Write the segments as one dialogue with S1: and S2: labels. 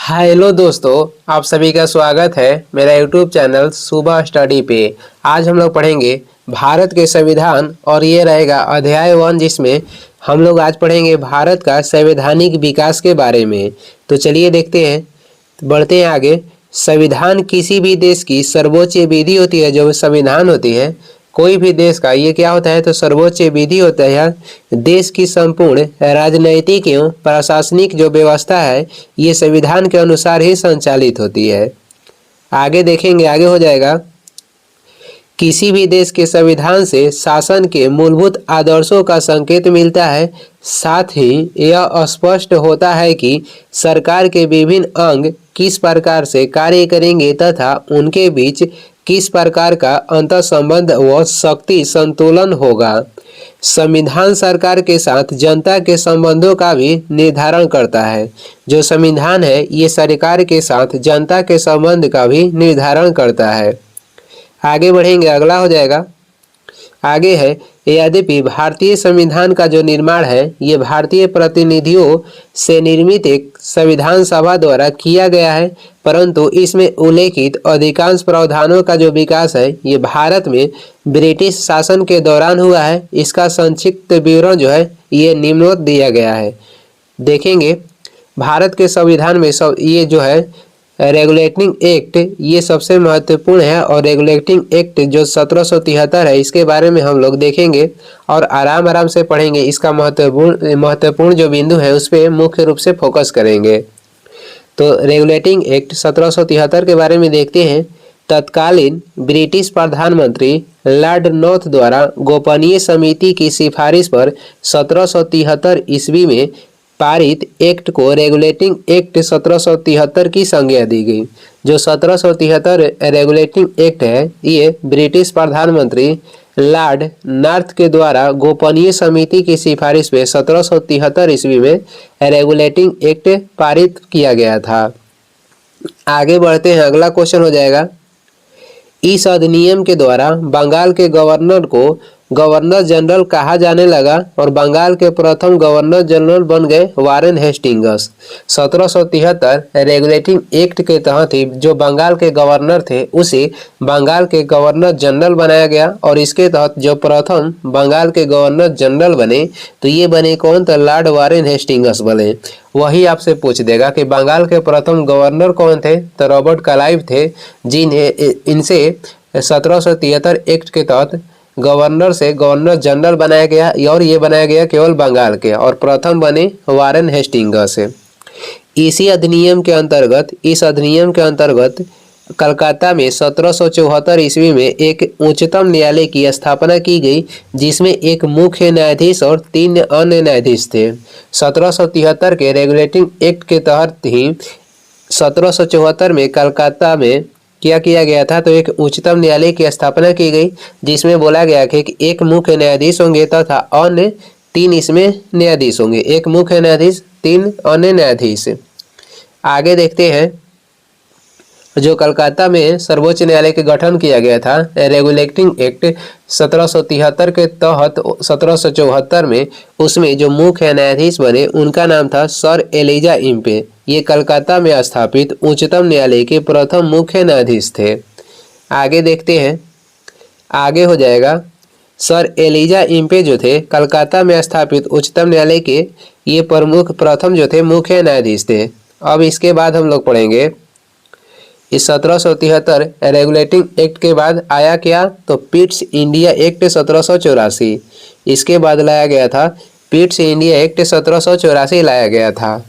S1: Hello दोस्तों, आप सभी का स्वागत है मेरा यूट्यूब चैनल सुबह स्टडी पे। आज हम लोग पढ़ेंगे भारत के संविधान और ये रहेगा अध्याय 1, जिसमें हम लोग आज पढ़ेंगे भारत का संवैधानिक विकास के बारे में। तो चलिए देखते हैं, बढ़ते हैं आगे। संविधान किसी भी देश की सर्वोच्च विधि होती है। जो संविधान होती है कोई भी देश का, ये क्या होता है तो सर्वोच्च विधि होता है। देश की संपूर्ण राजनैतिक एवं प्रशासनिक जो व्यवस्था है ये संविधान के अनुसार ही संचालित होती है। आगे देखेंगे, आगे हो जाएगा। किसी भी देश के संविधान से शासन के मूलभूत आदर्शों का संकेत मिलता है। साथ ही यह स्पष्ट होता है कि सरकार के विभिन्न अंग किस प्रकार से कार्य करेंगे तथा उनके बीच किस प्रकार का अंतर संबंध व शक्ति संतुलन होगा। संविधान सरकार के साथ जनता के संबंधों का भी निर्धारण करता है। जो संविधान है ये सरकार के साथ जनता के संबंध का भी निर्धारण करता है। आगे बढ़ेंगे, अगला हो जाएगा। आगे है, यद्यपि भारतीय संविधान का जो निर्माण है ये भारतीय प्रतिनिधियों से निर्मित एक संविधान सभा द्वारा किया गया है, परंतु इसमें उल्लेखित अधिकांश प्रावधानों का जो विकास है ये भारत में ब्रिटिश शासन के दौरान हुआ है। इसका संक्षिप्त विवरण जो है ये निम्नवत दिया गया है। देखेंगे, भारत के संविधान में सब ये जो है रेगुलेटिंग एक्ट ये सबसे महत्वपूर्ण है, और रेगुलेटिंग एक्ट जो 1773 है इसके बारे में हम लोग देखेंगे और आराम आराम से पढ़ेंगे। इसका महत्वपूर्ण जो बिंदु है उस पर मुख्य रूप से फोकस करेंगे। तो रेगुलेटिंग एक्ट 1773 के बारे में देखते हैं। तत्कालीन ब्रिटिश प्रधानमंत्री लॉर्ड नॉर्थ द्वारा गोपनीय समिति की सिफारिश पर 1773 ईस्वी में पारित एक्ट को रेगुलेटिंग एक्ट 1773 की संज्ञा दी गई। जो 1773 रेगुलेटिंग एक्ट है ये ब्रिटिश प्रधानमंत्री लॉर्ड नॉर्थ के द्वारा गोपनीय समिति की सिफारिश पे 1773 ईस्वी में रेगुलेटिंग एक्ट पारित किया गया था। आगे बढ़ते हैं, अगला क्वेश्चन हो जाएगा। इस अधिनियम के द्वारा बंगाल के गवर्नर को गवर्नर जनरल कहा जाने लगा और बंगाल के प्रथम गवर्नर जनरल बन गए वारेन हेस्टिंग्स। 1773 रेगुलेटिंग एक्ट के तहत ही जो बंगाल के गवर्नर थे उसे बंगाल के गवर्नर जनरल बनाया गया, और इसके तहत जो प्रथम बंगाल के गवर्नर जनरल बने तो ये बने कौन, तो लॉर्ड वारेन हेस्टिंग्स बने। वही आपसे पूछ देगा कि बंगाल के प्रथम गवर्नर कौन थे, तो रॉबर्ट क्लाइव थे, जिन्हें इनसे 1773 एक्ट के तहत गवर्नर से गवर्नर जनरल बनाया गया, और ये बनाया गया केवल बंगाल के, और प्रथम बने वारेन हेस्टिंग्स से। इस अधिनियम के अंतर्गत कलकत्ता में 1774 ईस्वी में एक उच्चतम न्यायालय की स्थापना की गई, जिसमें एक मुख्य न्यायाधीश और 3 अन्य न्यायाधीश थे। 1773 के रेगुलेटिंग एक्ट के तहत ही 1774 में कलकत्ता में क्या किया गया था, तो एक उच्चतम न्यायालय की स्थापना की गई, जिसमें बोला गया कि एक मुख्य न्यायाधीश होंगे तथा अन्य 3 इसमें न्यायाधीश होंगे। एक मुख्य न्यायाधीश, 3 अन्य न्यायाधीश। आगे देखते हैं, जो कलकत्ता में सर्वोच्च न्यायालय के गठन किया गया था रेगुलेटिंग एक्ट 1773 के तहत 1774 में, उसमें जो मुख्य न्यायाधीश बने उनका नाम था सर एलिजा इम्पे। ये कलकत्ता में स्थापित उच्चतम न्यायालय के प्रथम मुख्य न्यायाधीश थे। आगे देखते हैं, आगे हो जाएगा। सर एलिजा इम्पे जो थे कलकत्ता में स्थापित उच्चतम न्यायालय के ये प्रथम जो थे मुख्य न्यायाधीश थे। अब इसके बाद हम लोग पढ़ेंगे इस 1773 रेगुलेटिंग एक्ट के बाद आया क्या, तो पिट्स इंडिया एक्ट 1784। इसके बाद लाया गया था पिट्स इंडिया एक्ट 1784 लाया गया था।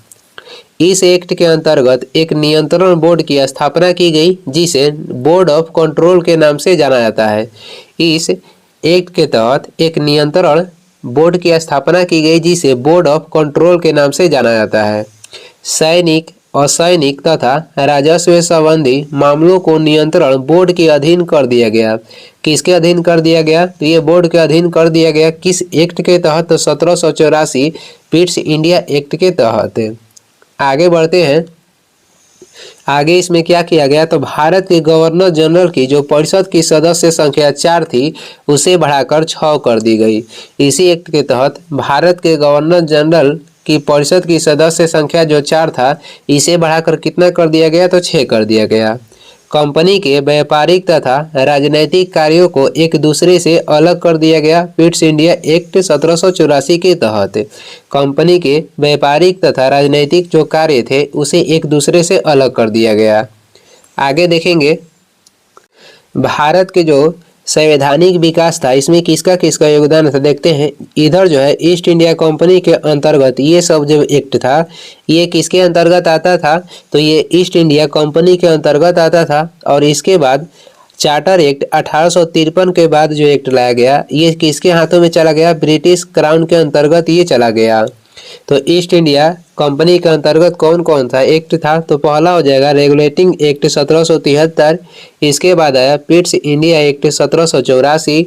S1: इस एक्ट के अंतर्गत एक नियंत्रण बोर्ड की स्थापना की गई, जिसे बोर्ड ऑफ कंट्रोल के नाम से जाना जाता है। इस एक्ट के तहत एक नियंत्रण बोर्ड की स्थापना की गई, जिसे बोर्ड ऑफ कंट्रोल के नाम से जाना जाता है। सैनिक, असैनिक तथा राजस्व संबंधी मामलों को नियंत्रण बोर्ड के अधीन कर दिया गया। किसके अधीन कर दिया गया, तो ये बोर्ड के अधीन कर दिया गया। किस एक्ट के तहत, तो 1784 पिट्स इंडिया एक्ट के तहत। आगे बढ़ते हैं, आगे इसमें क्या किया गया, तो भारत के गवर्नर जनरल की जो परिषद की सदस्य संख्या 4 थी उसे बढ़ाकर 6 कर दी गई। इसी एक्ट के तहत भारत के गवर्नर जनरल कि परिषद की सदस्य संख्या जो 4 था, इसे बढ़ाकर कितना कर दिया गया, तो 6 कर दिया गया। कंपनी के व्यापारिक तथा राजनैतिक कार्यों को एक दूसरे से अलग कर दिया गया। पिट्स इंडिया एक्ट 1784 के तहत कंपनी के व्यापारिक तथा राजनैतिक जो कार्य थे उसे एक दूसरे से अलग कर दिया गया। आगे देखेंगे भारत के जो संवैधानिक विकास था इसमें किसका किसका योगदान था, देखते हैं। इधर जो है ईस्ट इंडिया कंपनी के अंतर्गत ये सब जो एक्ट था ये किसके अंतर्गत आता था, तो ये ईस्ट इंडिया कंपनी के अंतर्गत आता था। और इसके बाद चार्टर एक्ट 1853 के बाद जो एक्ट लाया गया ये किसके हाथों में चला गया, ब्रिटिश क्राउन के अंतर्गत ये चला गया। तो ईस्ट इंडिया कंपनी के अंतर्गत कौन कौन सा एक्ट था, तो पहला हो जाएगा रेगुलेटिंग एक्ट 1773, इसके बाद आया पिट्स इंडिया एक्ट 1784,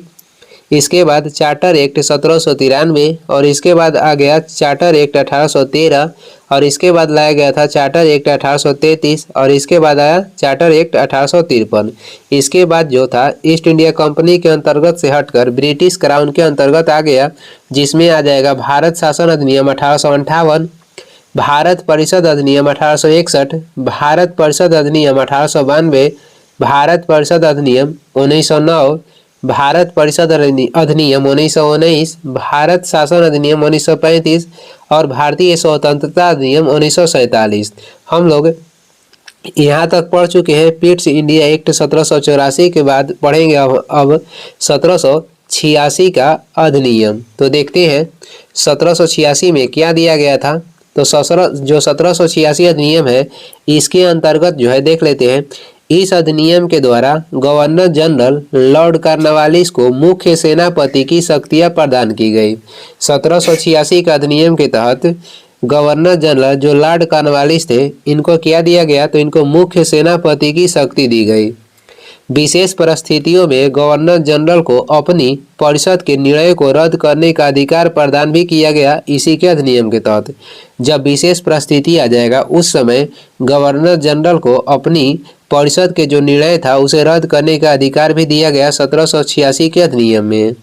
S1: इसके बाद चार्टर एक्ट 1793 और इसके बाद आ गया चार्टर एक्ट 1813 और इसके बाद लाया गया था चार्टर एक्ट 1833 और इसके बाद आया चार्टर एक्ट 1853। इसके बाद जो था ईस्ट इंडिया कंपनी के अंतर्गत से हटकर ब्रिटिश क्राउन के अंतर्गत आ गया, जिसमें आ जाएगा भारत शासन अधिनियम 1858, भारत परिषद अधिनियम 1861, भारत परिषद अधिनियम 1892, भारत परिषद अधिनियम 1909, भारत परिषद अधिनियम 1919, भारत शासन अधिनियम 1935 और भारतीय स्वतंत्रता अधिनियम 1947। हम लोग यहाँ तक पढ़ चुके हैं पिट्स इंडिया एक्ट 1784 के बाद पढ़ेंगे अब 1786 का अधिनियम। तो देखते हैं 1786 में क्या दिया गया था। तो 1786 अधिनियम है इसके अंतर्गत जो है देख लेते हैं। इस अधिनियम के द्वारा गवर्नर जनरल लॉर्ड कॉर्नवालिस को मुख्य सेनापति की शक्तियां प्रदान की गई। 1786 का अधिनियम के तहत गवर्नर जनरल जो लॉर्ड कॉर्नवालिस थे इनको क्या दिया गया, तो इनको मुख्य सेनापति की शक्ति दी गई। विशेष परिस्थितियों में गवर्नर जनरल को अपनी परिषद के निर्णय को रद्द करने का अधिकार प्रदान भी किया गया इसी के अधिनियम के तहत। जब विशेष परिस्थिति आ जाएगा उस समय गवर्नर जनरल को अपनी परिषद के जो निर्णय था उसे रद्द करने का अधिकार भी दिया गया 1786 के अधिनियम में।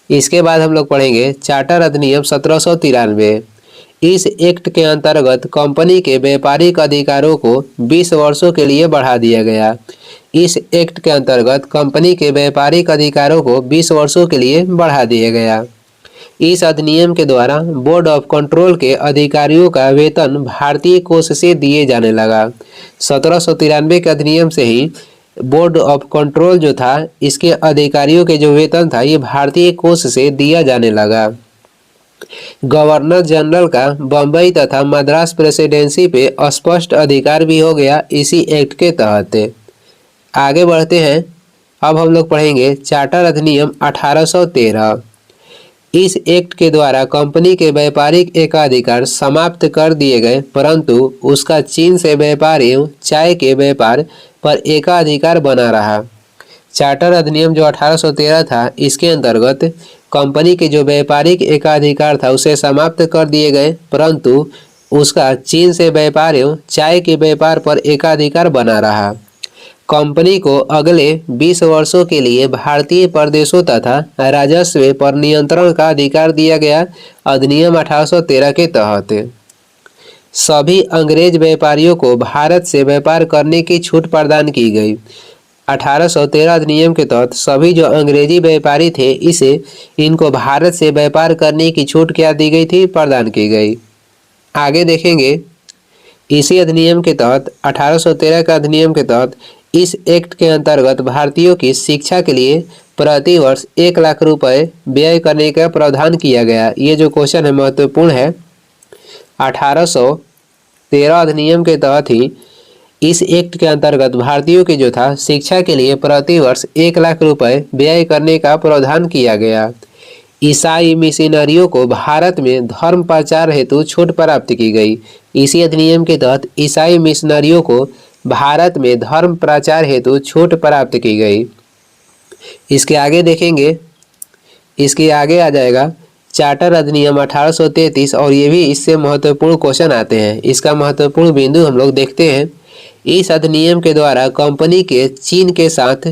S1: इसके बाद हम लोग पढ़ेंगे चार्टर अधिनियम 1793। इस एक्ट के अंतर्गत कंपनी के व्यापारिक अधिकारों को 20 वर्षों के लिए बढ़ा दिया गया। इस एक्ट के अंतर्गत कंपनी के व्यापारिक अधिकारों को 20 वर्षों के लिए बढ़ा दिया गया। इस अधिनियम के द्वारा बोर्ड ऑफ कंट्रोल के अधिकारियों का वेतन भारतीय कोष से दिए जाने लगा। 1793 के अधिनियम से ही बोर्ड ऑफ कंट्रोल जो था इसके अधिकारियों के जो वेतन था ये भारतीय कोष से दिया जाने लगा। गवर्नर जनरल का बम्बई तथा मद्रास प्रेसिडेंसी पे स्पष्ट अधिकार भी हो गया इसी एक्ट के तहत। आगे बढ़ते हैं, अब हम लोग पढ़ेंगे चार्टर अधिनियम 1813। इस एक्ट के द्वारा कंपनी के व्यापारिक एकाधिकार समाप्त कर दिए गए, परंतु उसका चीन से व्यापार एवं चाय के व्यापार पर एकाधिकार बना रहा। चार्टर अधिनियम जो 1813 था इसके अंतर्गत कंपनी के जो व्यापारिक एकाधिकार था उसे समाप्त कर दिए गए, परंतु उसका चीन से व्यापार एवं चाय के व्यापार पर एकाधिकार बना रहा। कंपनी को अगले 20 वर्षों के लिए भारतीय प्रदेशों तथा राजस्व पर नियंत्रण का अधिकार दिया गया अधिनियम 1813 के तहत। सभी अंग्रेज व्यापारियों को भारत से व्यापार करने की छूट प्रदान की गई। 1813 अधिनियम के तहत सभी जो अंग्रेजी व्यापारी थे इनको भारत से व्यापार करने की छूट क्या दी गई थी, प्रदान की गई। आगे देखेंगे इसी अधिनियम के तहत 1813 का अधिनियम के तहत इस एक्ट के अंतर्गत भारतीयों की शिक्षा के लिए प्रति वर्ष 1 लाख रुपए व्यय करने का प्रावधान किया गया। ये जो क्वेश्चन है महत्वपूर्ण है। 1813 अधिनियम के तहत ही इस एक्ट के अंतर्गत भारतीयों के जो था शिक्षा के लिए प्रति वर्ष 1 लाख रुपए व्यय करने का प्रावधान किया गया। ईसाई मिशनरियों को भारत में धर्म प्रचार हेतु छूट प्राप्त की गई। इसी अधिनियम के तहत ईसाई मिशनरियों को भारत में धर्म प्रचार हेतु छूट प्राप्त की गई। इसके आगे देखेंगे, इसके आगे आ जाएगा चार्टर अधिनियम 1833 और ये भी इससे महत्वपूर्ण क्वेश्चन आते हैं। इसका महत्वपूर्ण बिंदु हम लोग देखते हैं। इस अधिनियम के द्वारा कंपनी के चीन के साथ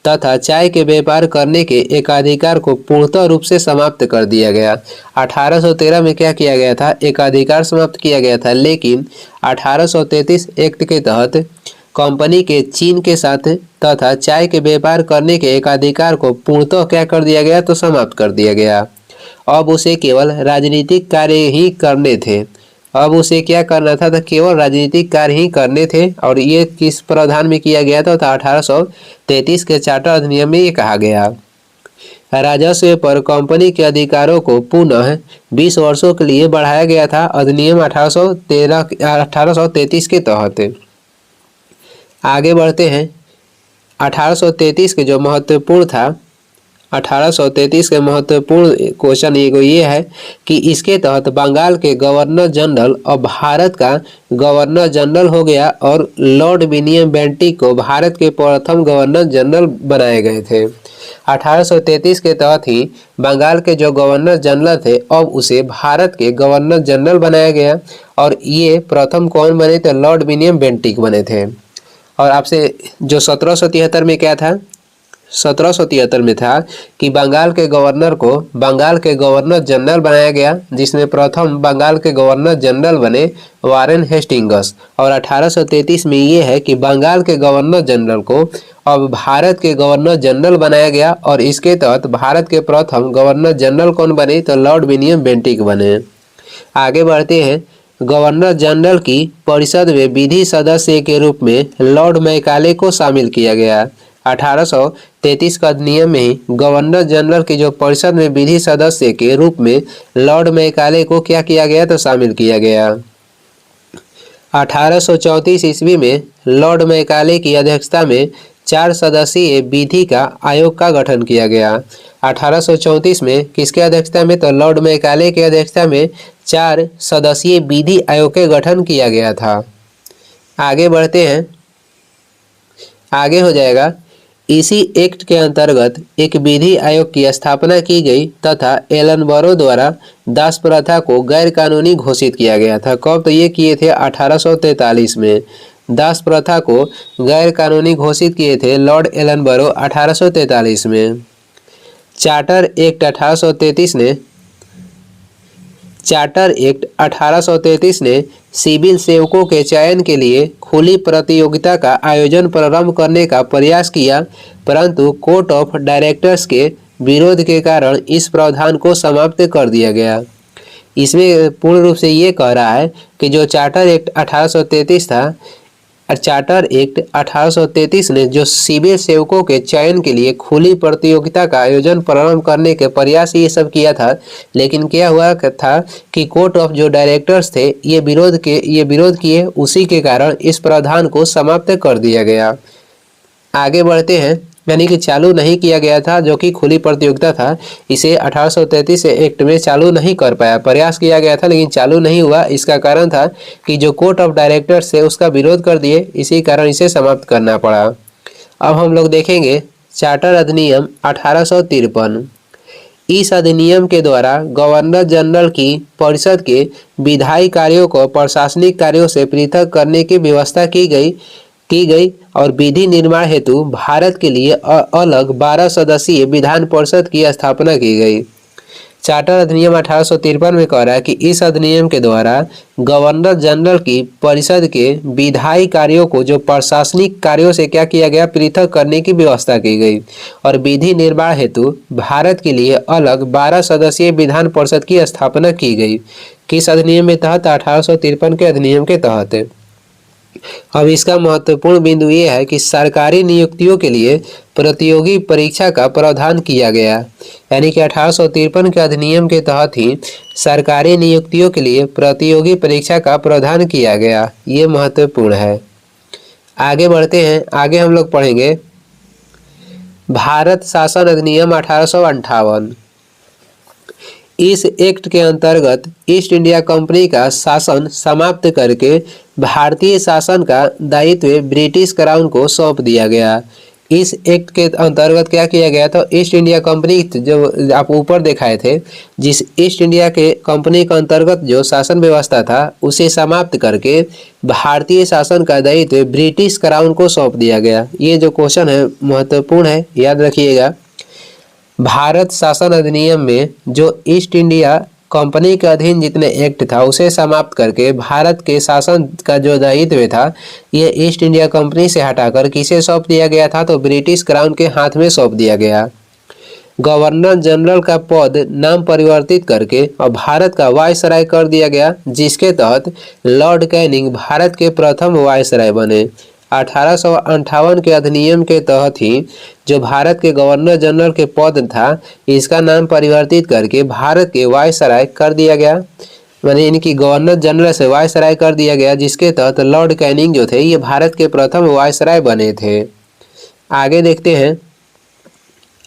S1: तथा चाय के व्यापार करने के एकाधिकार को पूर्णतः रूप से समाप्त कर दिया गया। 1813 में क्या किया गया था? एकाधिकार समाप्त किया गया था, लेकिन 1833 एक्ट के तहत कंपनी के चीन के साथ तथा चाय के व्यापार करने के एकाधिकार को पूर्णतः क्या कर दिया गया? तो समाप्त कर दिया गया। अब उसे केवल राजनीतिक कार्य ही करने थे। अब उसे क्या करना था? तो केवल राजनीतिक कार्य ही करने थे। और ये किस प्रावधान में किया गया था? तो 1833 के चार्टर अधिनियम में ये कहा गया। राजस्व पर कंपनी के अधिकारों को पुनः 20 वर्षों के लिए बढ़ाया गया था, अधिनियम 1833 के तहत। आगे बढ़ते हैं। 1833 के जो महत्वपूर्ण था, 1833 के महत्वपूर्ण क्वेश्चन ये है कि इसके तहत बंगाल के गवर्नर जनरल और भारत का गवर्नर जनरल हो गया और लॉर्ड विलियम बेंटिक को भारत के प्रथम गवर्नर जनरल बनाए गए थे। 1833 के तहत ही बंगाल के जो गवर्नर जनरल थे अब उसे भारत के गवर्नर जनरल बनाया गया और ये प्रथम कौन बने थे? लॉर्ड विलियम बेंटिक बने थे। और आपसे जो 1773 में क्या था? 1773 में था कि बंगाल के गवर्नर को बंगाल के गवर्नर जनरल बनाया गया, जिसमें प्रथम बंगाल के गवर्नर जनरल बने वारेन हेस्टिंग्स। और 1833 में ये है कि बंगाल के गवर्नर जनरल को अब भारत के गवर्नर जनरल बनाया गया और इसके तहत भारत के प्रथम गवर्नर जनरल कौन बने? तो लॉर्ड विलियम बेंटिक बने। आगे बढ़ते हैं। गवर्नर जनरल की परिषद में विधि सदस्य के रूप में लॉर्ड मैकाले को शामिल किया गया। 1833 का अधिनियम में ही गवर्नर जनरल की जो परिषद में विधि सदस्य के रूप में लॉर्ड मैकाले को क्या किया गया? तो शामिल किया गया। 1834 ईस्वी में लॉर्ड मैकाले की अध्यक्षता में 4 सदस्यीय विधि का आयोग का गठन किया गया। 1834 में किसके अध्यक्षता में? तो लॉर्ड मैकाले की अध्यक्षता में 4 सदस्यीय विधि आयोग के गठन किया गया था। आगे बढ़ते हैं। आगे हो जाएगा। इसी एक्ट के अंतर्गत एक विधि आयोग की स्थापना की गई तथा एलनबरो द्वारा दास प्रथा को गैर कानूनी घोषित किया गया था। कब? तो ये किए थे 1843 में। दास प्रथा को गैर कानूनी घोषित किए थे लॉर्ड एलनबरो 1843 में। चार्टर एक्ट 1833 ने सिविल सेवकों के चयन के लिए खुली प्रतियोगिता का आयोजन प्रारंभ करने का प्रयास किया, परंतु कोर्ट ऑफ डायरेक्टर्स के विरोध के कारण इस प्रावधान को समाप्त कर दिया गया। इसमें पूर्ण रूप से ये कह रहा है कि जो चार्टर एक्ट 1833 था, चार्टर एक्ट 1833 ने जो सिविल सेवकों के चयन के लिए खुली प्रतियोगिता का आयोजन प्रारंभ करने के प्रयास ये सब किया था, लेकिन क्या हुआ था कि कोर्ट ऑफ जो डायरेक्टर्स थे ये विरोध किए, उसी के कारण इस प्रावधान को समाप्त कर दिया गया। आगे बढ़ते हैं। यानी कि चालू नहीं किया गया था, जो कि खुली प्रतियोगिता था, इसे 1833 एक्ट में चालू नहीं कर पाया। प्रयास किया गया था लेकिन चालू नहीं हुआ। इसका कारण था कि जो कोर्ट ऑफ डायरेक्टर्स थे उसका विरोध कर दिए, इसी कारण इसे समाप्त करना पड़ा। अब हम लोग देखेंगे चार्टर अधिनियम 1853। इस अधिनियम के द्वारा गवर्नर जनरल की परिषद के विधायी कार्यों को प्रशासनिक कार्यों से पृथक करने की व्यवस्था की गई और विधि निर्माण हेतु भारत के लिए अलग 12 सदस्यीय विधान परिषद की स्थापना की गई। चार्टर अधिनियम 1853 में कह रहा है कि इस अधिनियम के द्वारा गवर्नर जनरल की परिषद के विधायी कार्यों को जो प्रशासनिक कार्यों से क्या किया गया? पृथक करने की व्यवस्था की गई और विधि निर्माण हेतु भारत के लिए अलग 12 सदस्यीय विधान परिषद की स्थापना की गई। किस अधिनियम के तहत? 1853 के अधिनियम के तहत। अब इसका महत्वपूर्ण बिंदु ये है कि सरकारी नियुक्तियों के लिए प्रतियोगी परीक्षा का प्रावधान किया गया। यानी कि 1853 के अधिनियम के तहत ही सरकारी नियुक्तियों के लिए प्रतियोगी परीक्षा का प्रावधान किया गया। ये महत्वपूर्ण है। आगे बढ़ते हैं। आगे हम लोग पढ़ेंगे भारत शासन अधिनियम 1858। इस एक्ट के अंतर्गत ईस्ट इंडिया कंपनी का शासन समाप्त करके भारतीय शासन का दायित्व ब्रिटिश क्राउन को सौंप दिया गया। इस एक्ट के अंतर्गत क्या किया गया था, ईस्ट इंडिया कंपनी जो आप ऊपर दिखाए थे, जिस ईस्ट इंडिया के कंपनी के अंतर्गत जो शासन व्यवस्था था उसे समाप्त करके भारतीय शासन का दायित्व ब्रिटिश क्राउन को सौंप दिया गया। ये जो क्वेश्चन है महत्वपूर्ण है, याद रखिएगा। भारत शासन अधिनियम में जो ईस्ट इंडिया कंपनी के अधीन जितने एक्ट था उसे समाप्त करके भारत के शासन का जो दायित्व था ये ईस्ट इंडिया कंपनी से हटाकर किसे सौंप दिया गया था, तो ब्रिटिश क्राउन के हाथ में सौंप दिया गया। गवर्नर जनरल का पद नाम परिवर्तित करके और भारत का वायसराय कर दिया गया, जिसके तहत लॉर्ड कैनिंग भारत के प्रथम वायसराय बने। 1858 के अधिनियम के तहत ही जो भारत के गवर्नर जनरल के पद था इसका नाम परिवर्तित करके भारत के वायसराय कर दिया गया, यानी इनकी गवर्नर जनरल से वायसराय कर दिया गया, जिसके तहत लॉर्ड कैनिंग जो थे ये भारत के प्रथम वायसराय बने थे। आगे देखते हैं,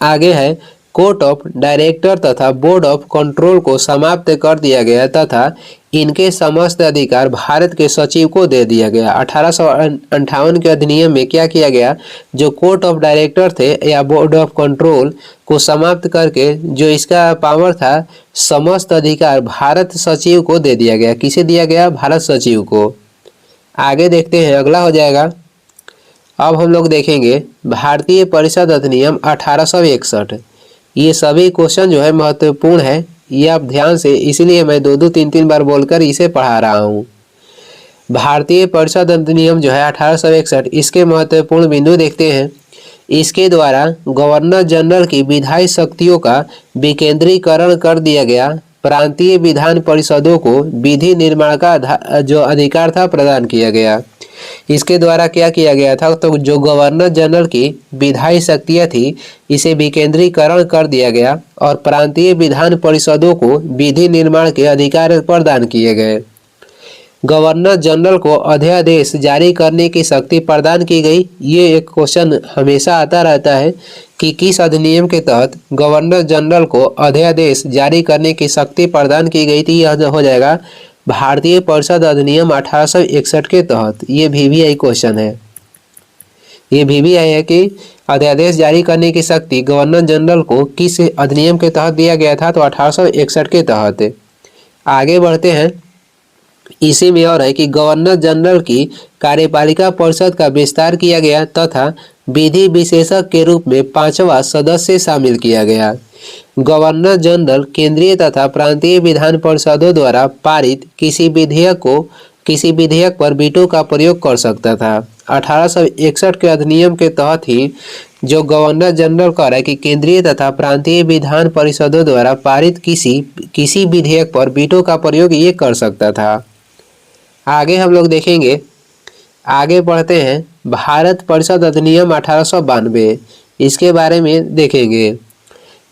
S1: आगे है कोर्ट ऑफ डायरेक्टर तथा बोर्ड ऑफ कंट्रोल को समाप्त कर दिया गया तथा इनके समस्त अधिकार भारत के सचिव को दे दिया गया। 1858 के अधिनियम में क्या किया गया, जो कोर्ट ऑफ डायरेक्टर थे या बोर्ड ऑफ कंट्रोल को समाप्त करके जो इसका पावर था समस्त अधिकार भारत सचिव को दे दिया गया। किसे दिया गया, भारत सचिव को। आगे देखते हैं, अगला हो जाएगा, अब हम लोग देखेंगे भारतीय परिषद अधिनियम 1861। ये सभी क्वेश्चन जो है महत्वपूर्ण है, ये आप ध्यान से, इसलिए मैं दो दो तीन तीन बार बोलकर इसे पढ़ा रहा हूँ। भारतीय परिषद अधिनियम जो है 1861, इसके महत्वपूर्ण बिंदु देखते हैं। इसके द्वारा गवर्नर जनरल की विधायी शक्तियों का विकेंद्रीकरण कर दिया गया। प्रांतीय विधान परिषदों को विधि निर्माण का जो अधिकार था प्रदान किया गया। इसके द्वारा क्या किया गया था, तो जो गवर्नर जनरल की विधायी शक्तियां थी इसे विकेंद्रीकरण कर दिया गया और प्रांतीय विधान परिषदों को विधि निर्माण के अधिकार प्रदान किए गए। गवर्नर जनरल को अध्यादेश जारी करने की शक्ति प्रदान की गई। ये एक क्वेश्चन हमेशा आता रहता है कि किस अधिनियम के तहत गवर्नर जनरल को अध्यादेश जारी करने की शक्ति प्रदान की गई थी। यह हो जाएगा भारतीय परिषद अधिनियम 1861 के तहत। ये VVI क्वेश्चन है, ये VVI है कि अध्यादेश जारी करने की शक्ति गवर्नर जनरल को किस अधिनियम के तहत दिया गया था, तो 1861 के तहत। आगे बढ़ते हैं, इसी में और है कि गवर्नर जनरल की कार्यपालिका परिषद का विस्तार किया गया तथा विधि विशेषज्ञ के रूप में 5वां सदस्य शामिल किया गया। गवर्नर जनरल केंद्रीय तथा प्रांतीय विधान परिषदों द्वारा पारित किसी विधेयक पर वीटो का प्रयोग कर सकता था। 1861 के अधिनियम के तहत ही जो गवर्नर जनरल कह रहा है कि केंद्रीय तथा प्रांतीय विधान परिषदों द्वारा पारित किसी विधेयक पर वीटो का प्रयोग ये कर सकता था। आगे हम लोग देखेंगे, आगे बढ़ते हैं, भारत परिषद अधिनियम 1892, इसके बारे में देखेंगे।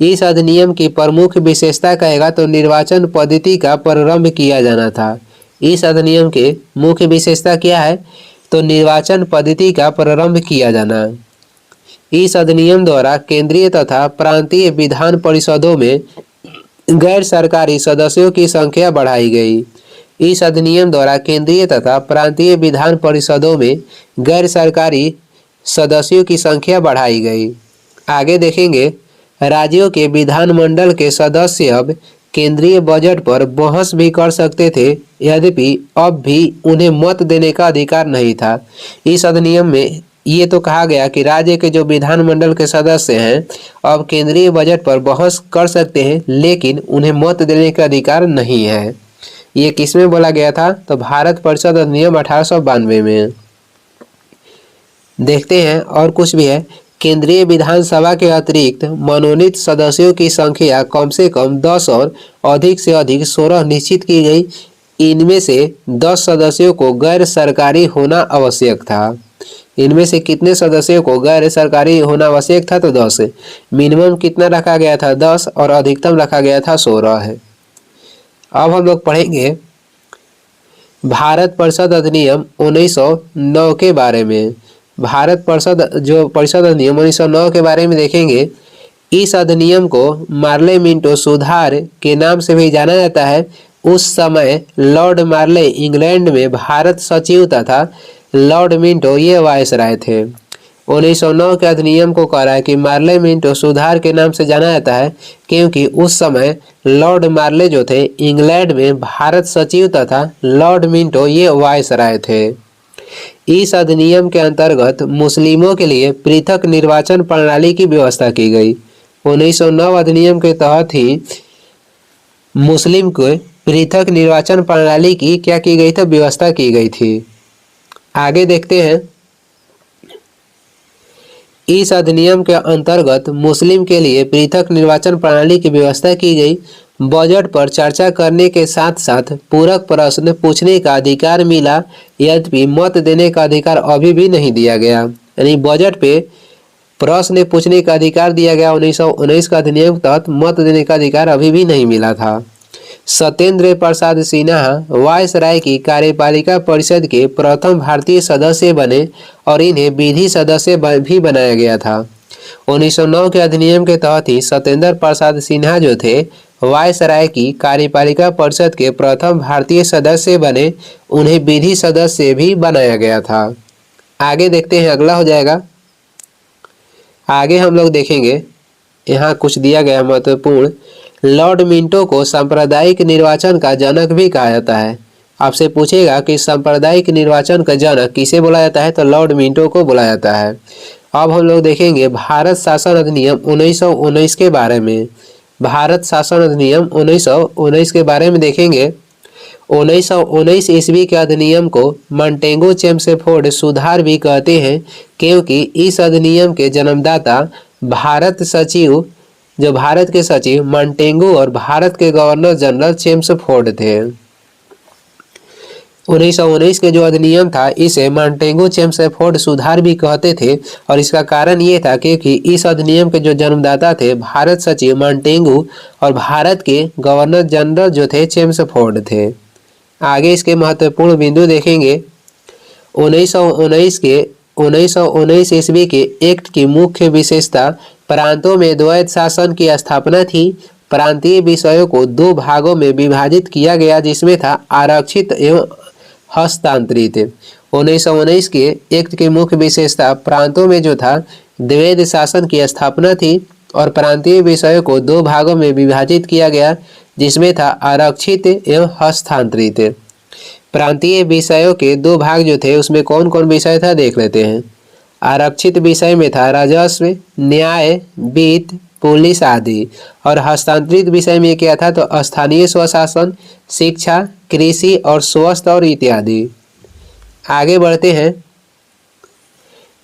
S1: इस अधिनियम की प्रमुख विशेषता कहेगा तो निर्वाचन पद्धति का प्रारंभ किया जाना था। इस अधिनियम के मुख्य विशेषता क्या है, तो निर्वाचन पद्धति का प्रारंभ किया जाना। इस अधिनियम द्वारा केंद्रीय तथा प्रांतीय विधान परिषदों में गैर सरकारी सदस्यों की संख्या बढ़ाई गई। इस अधिनियम द्वारा केंद्रीय तथा प्रांतीय विधान परिषदों में गैर सरकारी सदस्यों की संख्या बढ़ाई गई। आगे देखेंगे, राज्यों के विधानमंडल के सदस्य अब केंद्रीय बजट पर बहस भी कर सकते थे, यद्यपि अब भी उन्हें मत देने का अधिकार नहीं था। इस अधिनियम में ये तो कहा गया कि राज्य के जो विधानमंडल के सदस्य हैं अब केंद्रीय बजट पर बहस कर सकते हैं, लेकिन उन्हें मत देने का अधिकार नहीं है। ये किसमें बोला गया था, तो भारत परिषद अधिनियम 1892 में। देखते हैं और कुछ भी है, केंद्रीय विधानसभा के अतिरिक्त मनोनीत सदस्यों की संख्या कम से कम 10 और अधिक से अधिक 16 निश्चित की गई। इनमें से 10 सदस्यों को गैर सरकारी होना आवश्यक था। इनमें से कितने सदस्यों को गैर सरकारी होना आवश्यक था, तो 10। मिनिमम कितना रखा गया था, 10, और अधिकतम रखा गया था 16 है। अब हम लोग पढ़ेंगे भारत परिषद अधिनियम 1909 के बारे में। भारत परिषद अधिनियम 1909 के बारे में देखेंगे। इस अधिनियम को मार्ले मिंटो सुधार के नाम से भी जाना जाता है। उस समय लॉर्ड मार्ले इंग्लैंड में भारत सचिव तथा लॉर्ड मिंटो ये वायसराय थे। 1909 के अधिनियम को कह रहा है कि मार्ले मिंटो सुधार के नाम से जाना जाता है क्योंकि उस समय लॉर्ड मार्ले जो थे इंग्लैंड में भारत सचिव तथा लॉर्ड मिंटो ये वायसराय थे। इस अधिनियम के अंतर्गत मुस्लिमों के लिए पृथक निर्वाचन प्रणाली की व्यवस्था की गई। 1909 अधिनियम के तहत ही मुस्लिम को पृथक निर्वाचन प्रणाली की क्या की गई थी, व्यवस्था की गई थी। आगे देखते हैं, इस अधिनियम के अंतर्गत मुस्लिम के लिए पृथक निर्वाचन प्रणाली की व्यवस्था की गई। बजट पर चर्चा करने के साथ साथ पूरक प्रश्न पूछने का अधिकार मिला, यद्यपि मत देने का अधिकार अभी भी नहीं दिया गया। यानी बजट पे प्रश्न पूछने का अधिकार दिया गया 1919 का अधिनियम के तहत, मत देने का अधिकार अभी भी नहीं मिला था। सत्येंद्र प्रसाद सिन्हा वायसराय की कार्यपालिका परिषद के प्रथम भारतीय सदस्य बने और इन्हें विधि सदस्य भी बनाया गया था। 1909 के अधिनियम के तहत ही सत्येंद्र प्रसाद सिन्हा जो थे वायसराय की कार्यपालिका परिषद के प्रथम भारतीय सदस्य बने, उन्हें विधि सदस्य भी बनाया गया था। आगे देखते हैं, अगला हो जाएगा। आगे हम लोग देखेंगे, यहाँ कुछ दिया गया महत्वपूर्ण। लॉर्ड मिंटो को सांप्रदायिक निर्वाचन का जनक भी कहा जाता है। आपसे पूछेगा कि सांप्रदायिक निर्वाचन का जनक किसे बोला जाता है, तो लॉर्ड मिंटो को बोला जाता है। अब हम लोग देखेंगे भारत शासन अधिनियम 1919 के बारे में। भारत शासन अधिनियम 1919 के बारे में देखेंगे। 1919 ईस्वी के अधिनियम को मॉन्टेगो चेम्सफोर्ड सुधार भी कहते हैं क्योंकि इस अधिनियम के जन्मदाता भारत के सचिव मॉन्टेगो और भारत के गवर्नर जनरल चेम्सफोर्ड थे। 1919 के जो अधिनियम था इसे मॉन्टेगो चेम्सफोर्ड सुधार भी कहते थे और इसका कारण ये था क्योंकि इस अधिनियम के जो जन्मदाता थे भारत सचिव मॉन्टेगो और भारत के गवर्नर जनरल जो थे चेम्सफोर्ड थे। आगे इसके महत्वपूर्ण बिंदु देखेंगे। 1919 ईस्वी के एक्ट की मुख्य विशेषता प्रांतों में द्वैत शासन की स्थापना थी। प्रांतीय विषयों को दो भागों में विभाजित किया गया जिसमें था आरक्षित एवं हस्तांतरित। 1919 के एक्ट की मुख्य विशेषता प्रांतों में जो था द्वैत शासन की स्थापना थी और प्रांतीय विषयों को दो भागों में विभाजित किया गया जिसमें था आरक्षित एवं हस्तांतरित। प्रांतीय विषयों के दो भाग जो थे उसमें कौन कौन विषय था देख लेते हैं। आरक्षित विषय में था राजस्व, न्याय, वित्त, पुलिस आदि, और हस्तांतरित विषय में क्या था तो स्थानीय स्वशासन, शिक्षा, कृषि और स्वास्थ्य और इत्यादि। आगे बढ़ते हैं।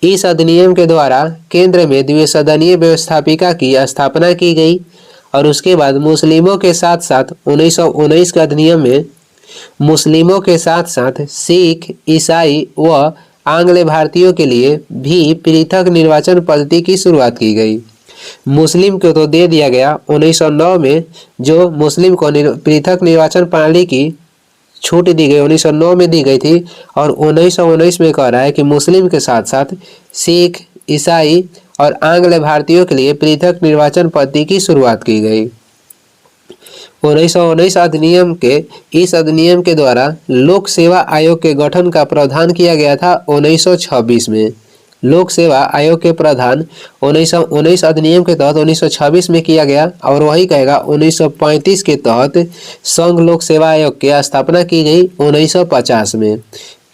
S1: इस अधिनियम के द्वारा केंद्र में द्विसदनीय व्यवस्थापिका की स्थापना की गई और उसके बाद मुस्लिमों के साथ साथ 1919 के अधिनियम में मुस्लिमों के साथ साथ सिख, ईसाई व आंग्ल भारतीयों के लिए भी पृथक निर्वाचन पद्धति की शुरुआत की गई। मुस्लिम को तो दे दिया गया 1909 में, जो मुस्लिम को पृथक निर्वाचन प्रणाली की छूट दी गई 1909 में दी गई थी और 1919 में कह रहा है कि मुस्लिम के साथ साथ सिख, ईसाई और आंग्ल भारतीयों के लिए पृथक निर्वाचन पद्धति की शुरुआत की गई। 1919 अधिनियम के द्वारा लोक सेवा आयोग के गठन का प्रावधान किया गया था 1926 में। लोक सेवा आयोग के प्रावधान 1919 अधिनियम के तहत 1926 में किया गया और वही कहेगा 1935 के तहत संघ लोक सेवा आयोग की स्थापना की गई 1950 में।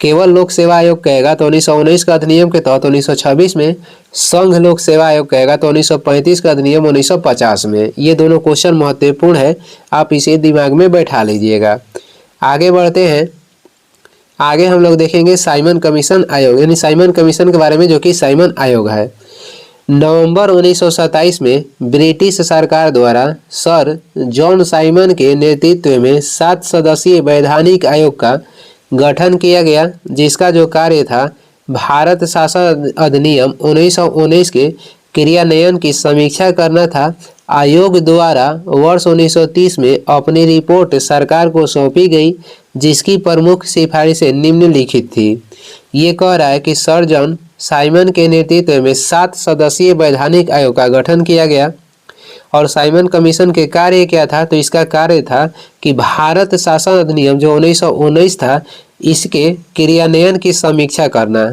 S1: केवल लोक सेवा आयोग कहेगा तो 1919 का अधिनियम के तहत 1926 में, संघ लोक सेवा आयोग कहेगा तो 1935 का अधिनियम 1950 में। ये दोनों क्वेश्चन महत्वपूर्ण है, आप इसे दिमाग में बैठा लीजिएगा। आगे बढ़ते हैं। आगे हम लोग देखेंगे साइमन कमीशन आयोग, यानी साइमन कमीशन के बारे में, जो कि साइमन आयोग है। नवंबर 1927 में ब्रिटिश सरकार द्वारा सर जॉन साइमन के नेतृत्व में 7 सदस्यीय वैधानिक आयोग का गठन किया गया, जिसका जो कार्य था भारत शासन अधिनियम 1919 के क्रियान्वयन की समीक्षा करना था। आयोग द्वारा वर्ष 1930 में अपनी रिपोर्ट सरकार को सौंपी गई, जिसकी प्रमुख सिफारिशें निम्नलिखित थी। ये कह रहा है कि सर जॉन साइमन के नेतृत्व में 7 सदस्यीय वैधानिक आयोग का गठन किया गया और साइमन कमीशन के कार्य क्या था, तो इसका कार्य था कि भारत शासन अधिनियम जो 1919 था इसके क्रियान्वयन की समीक्षा करना।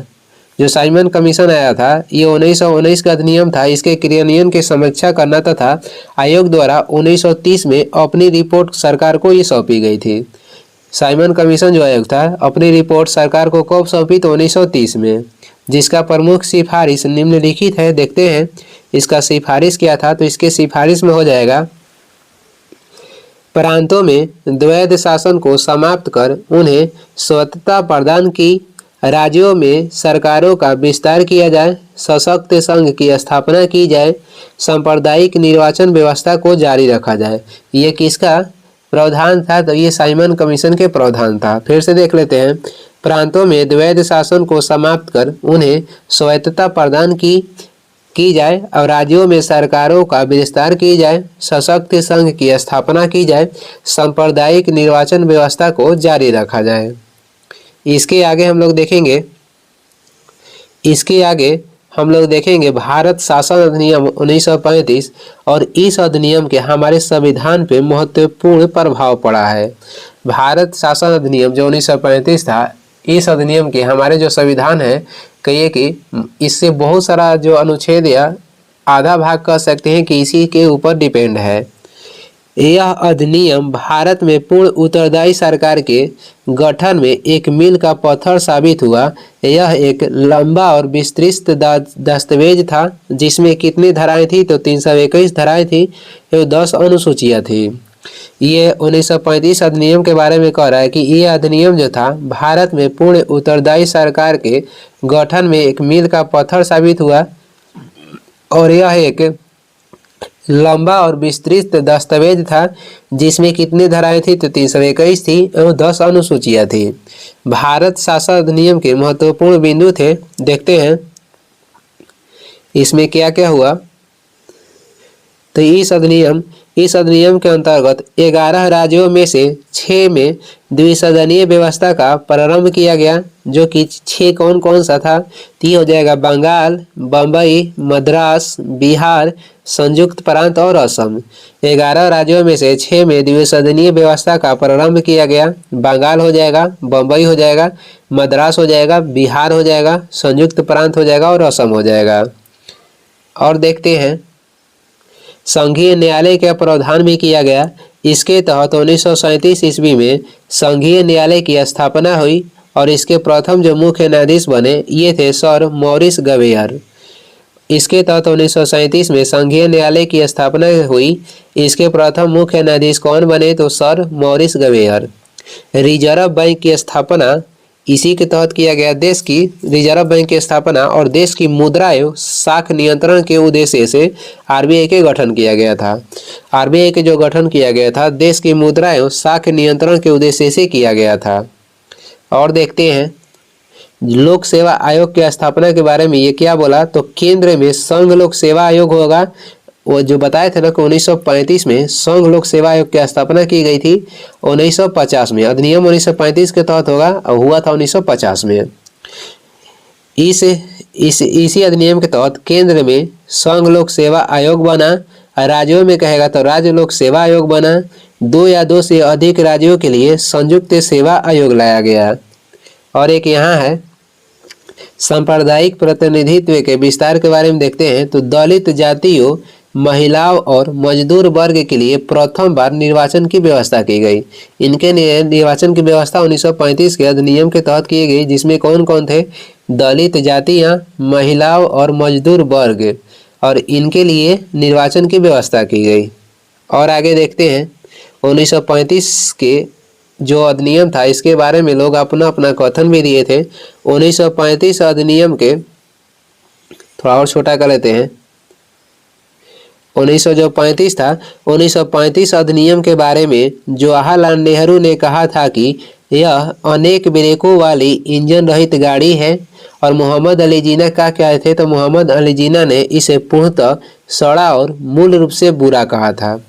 S1: जो साइमन कमीशन आया था ये 1919 का अधिनियम था। इसके क्रियान्वयन की समीक्षा करना तथा आयोग द्वारा 1930 में अपनी रिपोर्ट सरकार को ये सौंपी गई थी। साइमन कमीशन जो आयोग था अपनी रिपोर्ट सरकार को कब सौंपी तो 1930 में, जिसका प्रमुख सिफारिश निम्नलिखित है। देखते हैं इसका सिफारिश क्या था। तो इसके सिफारिश में हो जाएगा, प्रांतों में द्वैध शासन को समाप्त कर उन्हें स्वतंत्रता प्रदान की, राज्यों में सरकारों का विस्तार किया जाए, सशक्त संघ की स्थापना की जाए, सांप्रदायिक निर्वाचन व्यवस्था को जारी रखा जाए। ये किसका प्रावधान था तो ये साइमन कमीशन के प्रावधान था। फिर से देख लेते हैं, प्रांतों में द्वैध शासन को समाप्त कर उन्हें स्वायत्तता प्रदान की जाए और राज्यों में सरकारों का विस्तार की जाए, सशक्त संघ की स्थापना की जाए, सांप्रदायिक निर्वाचन व्यवस्था को जारी रखा जाए। इसके आगे हम लोग देखेंगे भारत शासन अधिनियम 1935 और इस अधिनियम के हमारे संविधान पे महत्वपूर्ण प्रभाव पड़ा है। भारत शासन अधिनियम जो 1935 था, इस अधिनियम के हमारे जो संविधान है, कहिए कि इससे बहुत सारा जो अनुच्छेद या आधा भाग कह सकते हैं कि इसी के ऊपर डिपेंड है। यह अधिनियम भारत में पूर्ण उत्तरदायी सरकार के गठन में एक मील का पत्थर साबित हुआ। यह एक लंबा और विस्तृत दस्तावेज था जिसमें कितनी धाराएं थी तो 321 धाराएं थी एवं 10 अनुसूचियां थी। ये 1935 अधिनियम के बारे में कह रहा है कि यह अधिनियम जो था भारत में पूर्ण उत्तरदायी सरकार के गठन में एक मील का पत्थर साबित हुआ और यह एक लंबा और विस्तृत दस्तावेज था जिसमें कितनी धाराएं थी तो 321 थी एवं 10 अनुसूचियां थी। भारत शासन अधिनियम के महत्वपूर्ण बिंदु थे। देखते हैं इसमें क्या क्या हुआ। तो इस अधिनियम के अंतर्गत 11 राज्यों में से 6 में द्विसदनीय व्यवस्था का प्रारंभ किया गया, जो कि 6 कौन कौन सा था तो ये हो जाएगा बंगाल, बम्बई, मद्रास, बिहार, संयुक्त प्रांत और असम। 11 राज्यों में से 6 में द्विसदनीय व्यवस्था का प्रारंभ किया गया। बंगाल हो जाएगा, बम्बई हो जाएगा, मद्रास हो जाएगा, बिहार हो जाएगा, संयुक्त प्रांत हो जाएगा और असम हो जाएगा। और देखते हैं संघीय न्यायालय का प्रावधान भी किया गया। इसके तहत 1937 ईस्वी में संघीय न्यायालय की स्थापना हुई और इसके प्रथम जो मुख्य न्यायाधीश बने ये थे सर मॉरिस गवेयर। इसके तहत 1937 में संघीय न्यायालय की स्थापना हुई। इसके प्रथम मुख्य न्यायाधीश कौन बने तो सर मॉरिस गवेयर। रिजर्व बैंक की स्थापना इसी के तहत किया गया। देश की रिजर्व बैंक की स्थापना और देश की मुद्रा एवं साख नियंत्रण के उद्देश्य से आरबीआई के गठन किया गया था। आरबीआई के जो गठन किया गया था देश की मुद्रा एवं साख नियंत्रण के उद्देश्य से किया गया था। और देखते हैं लोक सेवा आयोग की स्थापना के बारे में ये क्या बोला तो केंद्र में संघ लोक सेवा आयोग होगा। वो जो बताए थे ना कि 1935 में संघ लोक सेवा आयोग की स्थापना की गई थी। 1950 में अधिनियम 1935 के तहत होगा और हुआ था 1950 में। इसी अधिनियम के तहत केंद्र में संघ लोक सेवा आयोग बना। राज्यों में कहेगा तो राज्य लोक सेवा आयोग बना। 2 या 2 से अधिक राज्यों के लिए संयुक्त सेवा आयोग लाया गया। और एक यहाँ है सांप्रदायिक प्रतिनिधित्व के विस्तार के बारे में देखते हैं तो दलित जातियों, महिलाओं और मजदूर वर्ग के लिए प्रथम बार निर्वाचन की व्यवस्था की गई। इनके निर्वाचन की व्यवस्था 1935 के अधिनियम के तहत की गई, जिसमें कौन कौन थे दलित जातियां, महिलाओं और मजदूर वर्ग, और इनके लिए निर्वाचन की व्यवस्था की गई। और आगे देखते हैं 1935 के जो अधिनियम था इसके बारे में लोग अपना अपना कथन भी दिए थे। 1935 अधिनियम के थोड़ा और छोटा कर लेते हैं। 1935 था 1935 अधिनियम के बारे में जवाहरलाल नेहरू ने कहा था कि यह अनेक ब्रेकों वाली इंजन रहित गाड़ी है। और मोहम्मद अली जिन्ना क्या कहे थे तो मोहम्मद अली जिन्ना ने इसे पूर्णतः सड़ा और मूल रूप से बुरा कहा था।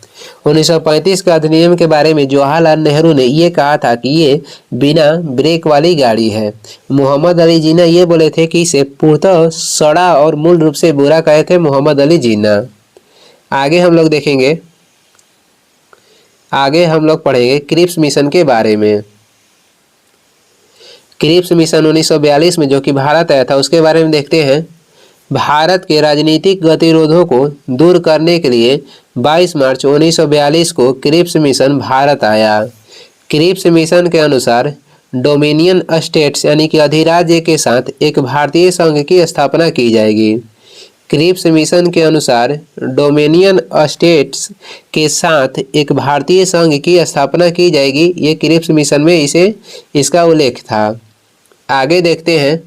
S1: 1935 के अधिनियम के बारे में जवाहरलाल नेहरू ने ये कहा था कि ये बिना ब्रेक वाली गाड़ी है। मोहम्मद अली जिन्ना ये बोले थे कि इसे पूर्णतः सड़ा और मूल रूप से बुरा कहे थे मोहम्मद अली जिन्ना। आगे हम लोग देखेंगे, आगे हम लोग पढ़ेंगे क्रिप्स मिशन के बारे में। क्रिप्स मिशन 1942 में जो कि भारत आया था उसके बारे में देखते हैं। भारत के राजनीतिक गतिरोधों को दूर करने के लिए 22 मार्च 1942 को क्रिप्स मिशन भारत आया। क्रिप्स मिशन के अनुसार डोमिनियन स्टेट्स यानी कि अधिराज्य के साथ एक भारतीय संघ की स्थापना की जाएगी। क्रिप्स मिशन के अनुसार डोमिनियन स्टेट्स के साथ एक भारतीय संघ की स्थापना की जाएगी। ये क्रिप्स मिशन में इसका उल्लेख था। आगे देखते हैं।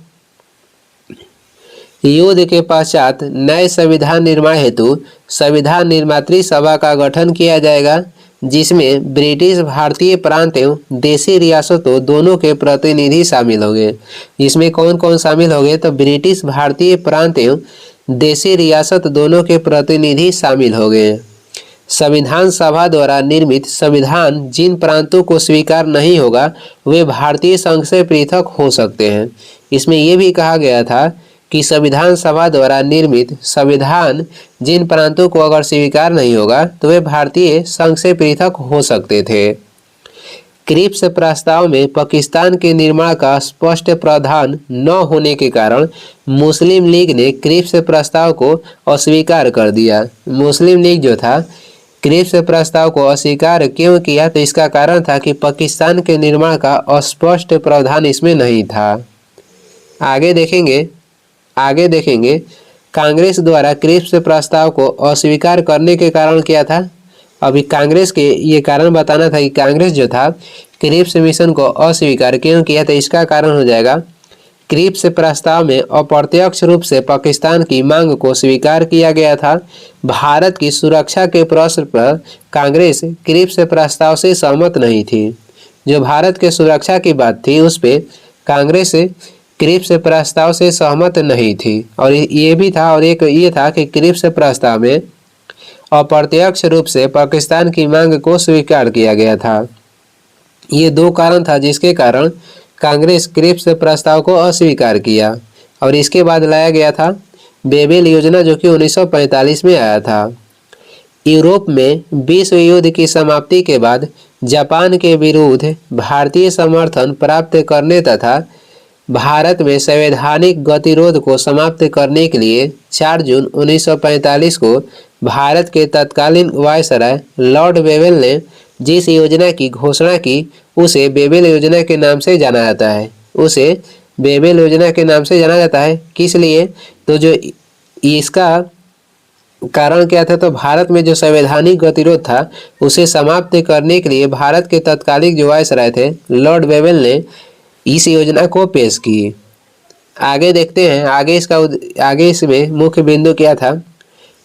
S1: युद्ध के पश्चात नए संविधान निर्माण हेतु संविधान निर्मात्री सभा का गठन किया जाएगा, जिसमें ब्रिटिश भारतीय प्रांत एवं देशी रियासतों दोनों के प्रतिनिधि शामिल होंगे। इसमें कौन कौन शामिल होंगे? तो ब्रिटिश भारतीय प्रांत एवं देशी रियासत दोनों के प्रतिनिधि शामिल होंगे। संविधान सभा द्वारा निर्मित संविधान जिन प्रांतों को स्वीकार नहीं होगा वे भारतीय संघ से पृथक हो सकते हैं। इसमें यह भी कहा गया था कि संविधान सभा द्वारा निर्मित संविधान जिन प्रांतों को अगर स्वीकार नहीं होगा तो वे भारतीय संघ से पृथक हो सकते थे। क्रिप्स प्रस्ताव में पाकिस्तान के निर्माण का स्पष्ट प्रावधान न होने के कारण मुस्लिम लीग ने क्रिप्स प्रस्ताव को अस्वीकार कर दिया। मुस्लिम लीग जो था क्रिप्स प्रस्ताव को अस्वीकार क्यों किया? तो इसका कारण था कि पाकिस्तान के निर्माण का अस्पष्ट प्रावधान इसमें नहीं था। आगे देखेंगे कांग्रेस द्वारा क्रिप्स प्रस्ताव को अस्वीकार करने के कारण क्या था। अभी कांग्रेस के ये कारण बताना था कि कांग्रेस जो था क्रिप्स मिशन को अस्वीकार क्यों किया। तो इसका कारण हो जाएगा क्रिप्स प्रस्ताव में अप्रत्यक्ष रूप से पाकिस्तान की मांग को स्वीकार किया गया था। भारत की सुरक्षा के प्रश्न पर कांग्रेस क्रिप्स प्रस्ताव से सहमत नहीं थी। जो भारत के सुरक्षा की बात थी उस पर कांग्रेस क्रिप्स प्रस्ताव से सहमत नहीं थी। और ये भी था और एक ये था कि क्रिप्स प्रस्ताव में अप्रत्यक्ष रूप से पाकिस्तान की मांग को स्वीकार किया गया था। ये दो कारण था जिसके कारण कांग्रेस क्रिप्स प्रस्ताव को अस्वीकार किया। और इसके बाद लाया गया था बेबेल योजना जो कि 1945 में आया था। यूरोप में विश्व युद्ध की समाप्ति के बाद जापान के विरुद्ध भारतीय समर्थन प्राप्त करने तथा भारत में संवैधानिक गतिरोध को समाप्त करने के लिए 4 जून 1945 को भारत के तत्कालीन वायसराय लॉर्ड बेवेल ने जिस योजना की घोषणा की उसे बेबेल योजना के नाम से जाना जाता है। उसे बेबेल योजना के नाम से जाना जाता है। किस लिए? तो जो इसका कारण क्या था? तो भारत में जो संवैधानिक गतिरोध था उसे समाप्त करने के लिए भारत के तत्कालीन जो वायसराय थे लॉर्ड बेवेल ने इस योजना को पेश की। आगे देखते हैं आगे इसमें मुख्य बिंदु क्या था।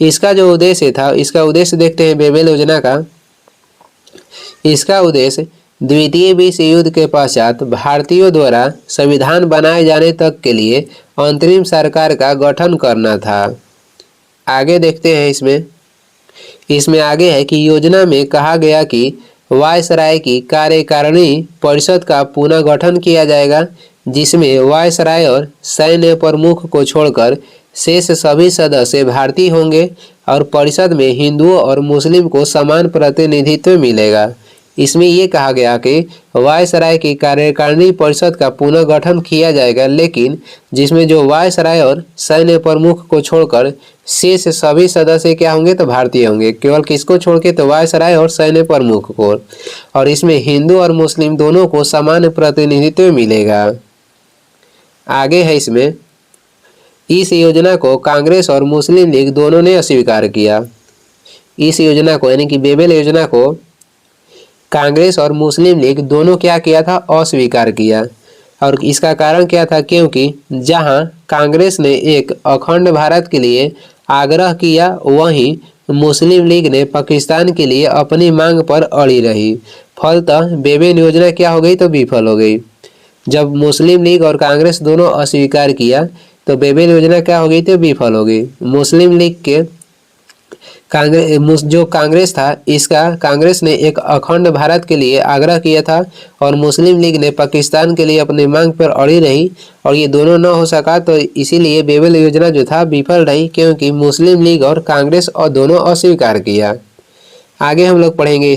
S1: इसका जो उद्देश्य था इसका उद्देश्य देखते हैं बेबेल योजना का। इसका उद्देश्य द्वितीय विश्व युद्ध के पश्चात भारतीयों द्वारा संविधान बनाए जाने तक के लिए अंतरिम सरकार का गठन करना था। आगे देखते हैं इसमें आगे है कि योजना में कहा गया कि वायसराय की कार्यकारिणी परिषद का पुनः गठन किया जाएगा, जिसमें वायसराय और सैन्य प्रमुख को छोड़कर शेष सभी सदस्य भारतीय होंगे और परिषद में हिंदुओं और मुस्लिम को समान प्रतिनिधित्व मिलेगा। इसमें यह कहा गया कि वायसराय की कार्यकारिणी परिषद का पुनः गठन किया जाएगा, लेकिन जिसमें जो वायसराय और सैन्य प्रमुख को छोड़कर शेष सभी सदस्य क्या होंगे? तो भारतीय होंगे। केवल किसको छोड़ के? तो वायसराय और सैन्य प्रमुख को। और इसमें हिंदू और मुस्लिम दोनों को समान प्रतिनिधित्व मिलेगा। आगे है इस योजना को कांग्रेस और मुस्लिम लीग दोनों ने अस्वीकार किया। इस योजना को यानी कि बेबेल योजना को कांग्रेस और मुस्लिम लीग दोनों क्या किया था? अस्वीकार किया। और इसका कारण क्या था? क्योंकि जहां कांग्रेस ने एक अखंड भारत के लिए आग्रह किया वहीं मुस्लिम लीग ने पाकिस्तान के लिए अपनी मांग पर अड़ी रही। फलतः बेबेल योजना क्या हो गई? तो विफल हो गई। जब मुस्लिम लीग और कांग्रेस दोनों अस्वीकार किया तो बेबेल योजना क्या हो गई? तो विफल हो गई। मुस्लिम लीग के जो कांग्रेस था कांग्रेस ने एक अखंड भारत के लिए आग्रह किया था और मुस्लिम लीग ने पाकिस्तान के लिए अपनी मांग पर अड़ी रही और ये दोनों न हो सका, तो इसीलिए बेबेल योजना जो था विफल रही, क्योंकि मुस्लिम लीग और कांग्रेस और दोनों अस्वीकार किया। आगे हम लोग पढ़ेंगे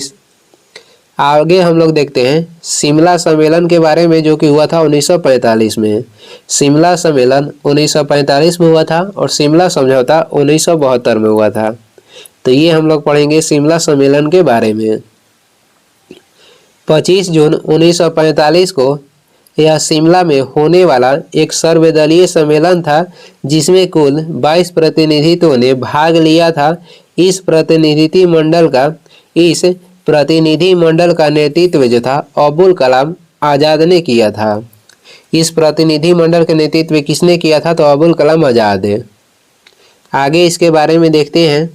S1: आगे हम लोग देखते हैं शिमला सम्मेलन के बारे में, जो कि हुआ था 1945 में। शिमला सम्मेलन 1945 में हुआ था और शिमला समझौता 1972 में हुआ था। तो ये हम लोग पढ़ेंगे शिमला सम्मेलन के बारे में। 25 जून 1945 को यह शिमला में होने वाला एक सर्वदलीय सम्मेलन था, जिसमें कुल 22 प्रतिनिधित्वों ने भाग लिया था। इस प्रतिनिधि मंडल का नेतृत्व जो था अबुल कलाम आज़ाद ने किया था। इस प्रतिनिधि मंडल का नेतृत्व किसने किया था? तो अबुल कलाम आज़ाद। आगे इसके बारे में देखते हैं।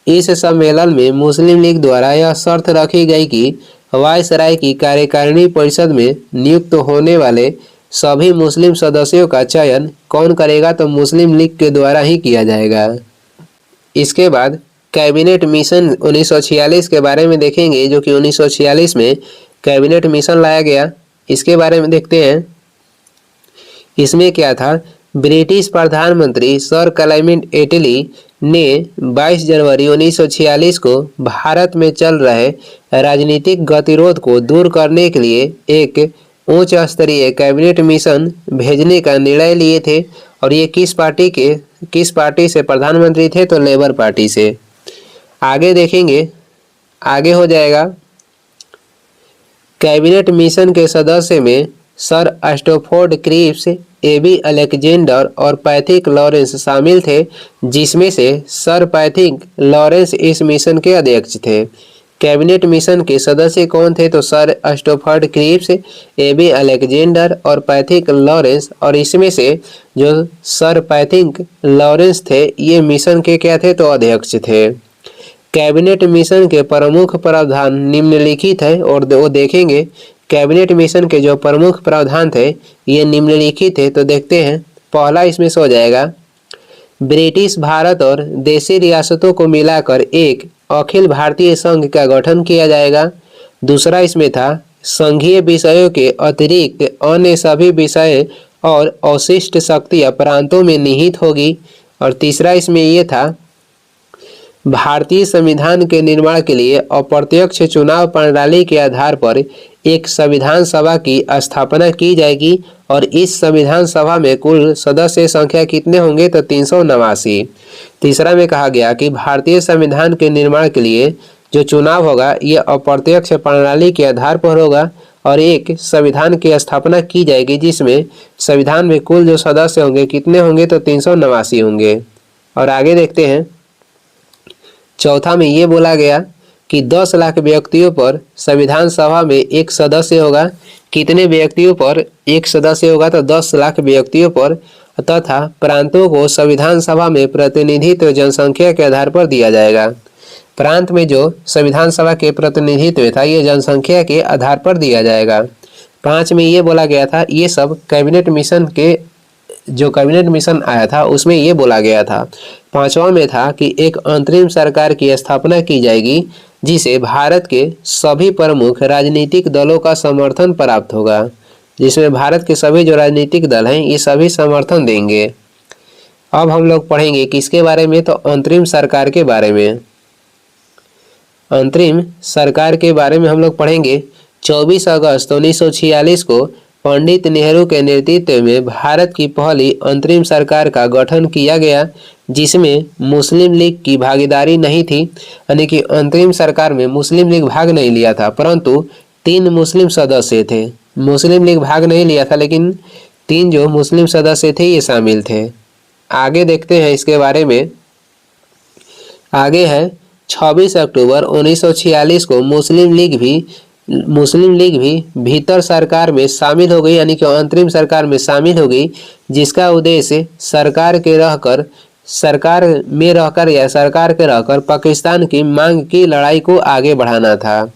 S1: इस सम्मेलन में मुस्लिम लीग द्वारा यह शर्त रखी गई कि वायसराय की कार्यकारिणी परिषद में नियुक्त होने वाले सभी मुस्लिम सदस्यों का चयन कौन करेगा? तो मुस्लिम लीग के द्वारा ही किया जाएगा। इसके बाद कैबिनेट मिशन 1946 के बारे में देखेंगे, जो कि 1946 में कैबिनेट मिशन लाया गया। इसके बारे में देखते हैं। इसमें क्या था? ब्रिटिश प्रधानमंत्री सर क्लेमेंट एटली ने 22 जनवरी 1946 को भारत में चल रहे राजनीतिक गतिरोध को दूर करने के लिए एक उच्च स्तरीय कैबिनेट मिशन भेजने का निर्णय लिए थे। और ये किस पार्टी से प्रधानमंत्री थे? तो लेबर पार्टी से। आगे देखेंगे, आगे हो जाएगा। कैबिनेट मिशन के सदस्य में sir Stafford Cripps, A B Alexander और पैथिक लॉरेंस शामिल थे, जिसमें से सर पैथिक लॉरेंस इस मिशन के अध्यक्ष थे। कैबिनेट मिशन के सदस्य कौन थे? तो sir Stafford Cripps, A B Alexander और पैथिक लॉरेंस। और इसमें से जो सर पैथिक लॉरेंस थे ये मिशन के क्या थे? तो अध्यक्ष थे। कैबिनेट मिशन के प्रमुख प्रावधान निम्नलिखित है और वो देखेंगे। कैबिनेट मिशन के जो प्रमुख प्रावधान थे ये निम्नलिखित है। तो देखते हैं। पहला इसमें से हो जाएगा, ब्रिटिश भारत और देशी रियासतों को मिलाकर एक अखिल भारतीय संघ का गठन किया जाएगा। दूसरा इसमें था, संघीय विषयों के अतिरिक्त अन्य सभी विषय और अवशिष्ट शक्तियाँ प्रांतों में निहित होगी। और तीसरा इसमें ये था, भारतीय संविधान के निर्माण के लिए अप्रत्यक्ष चुनाव प्रणाली के आधार पर एक संविधान सभा की स्थापना की जाएगी। और इस संविधान सभा में कुल सदस्य संख्या कितने होंगे? तो 389। तीसरा में कहा गया कि भारतीय संविधान के निर्माण के लिए जो चुनाव होगा ये अप्रत्यक्ष प्रणाली के आधार पर होगा और एक संविधान की स्थापना की जाएगी, जिसमें संविधान में कुल जो सदस्य होंगे कितने होंगे? तो 389 होंगे। और आगे देखते हैं। चौथा में ये बोला गया कि 10 लाख व्यक्तियों पर संविधान सभा में एक सदस्य होगा। कितने व्यक्तियों पर एक सदस्य होगा? तो 10 लाख व्यक्तियों पर। तथा प्रांतों को संविधान सभा में प्रतिनिधित्व जनसंख्या के आधार पर दिया जाएगा। प्रांत में जो संविधान सभा के प्रतिनिधित्व था ये जनसंख्या के आधार पर दिया जाएगा। 5 में ये बोला गया था, ये सब कैबिनेट मिशन के जो कैबिनेट मिशन आया था उसमें ये बोला गया था। 5वां में था कि एक अंतरिम सरकार की स्थापना की जाएगी, जिसे भारत के सभी प्रमुख राजनीतिक दलों का समर्थन प्राप्त होगा। जिसमें भारत के सभी जो राजनीतिक दल हैं ये सभी समर्थन देंगे। अब हम लोग पढ़ेंगे किसके बारे में? तो अंतरिम सरकार के बारे में। अंतरिम सरकार के बारे में हम लोग पढ़ेंगे। 24 अगस्त 1946 को पंडित नेहरू के नेतृत्व में भारत की पहली अंतरिम सरकार का गठन किया गया, जिसमें मुस्लिम लीग की भागीदारी नहीं थी। यानी कि अंतरिम सरकार में मुस्लिम लीग भाग नहीं लिया था, परंतु 3 मुस्लिम सदस्य थे। मुस्लिम लीग भाग नहीं लिया था, लेकिन 3 जो मुस्लिम सदस्य थे ये शामिल थे। आगे देखते हैं इसके बारे में। आगे है 26 अक्टूबर 1946 को मुस्लिम लीग भी भीतर सरकार में शामिल हो गई, यानी कि अंतरिम सरकार में शामिल हो गई, जिसका उद्देश्य सरकार के रहकर पाकिस्तान की मांग की लड़ाई को आगे बढ़ाना था।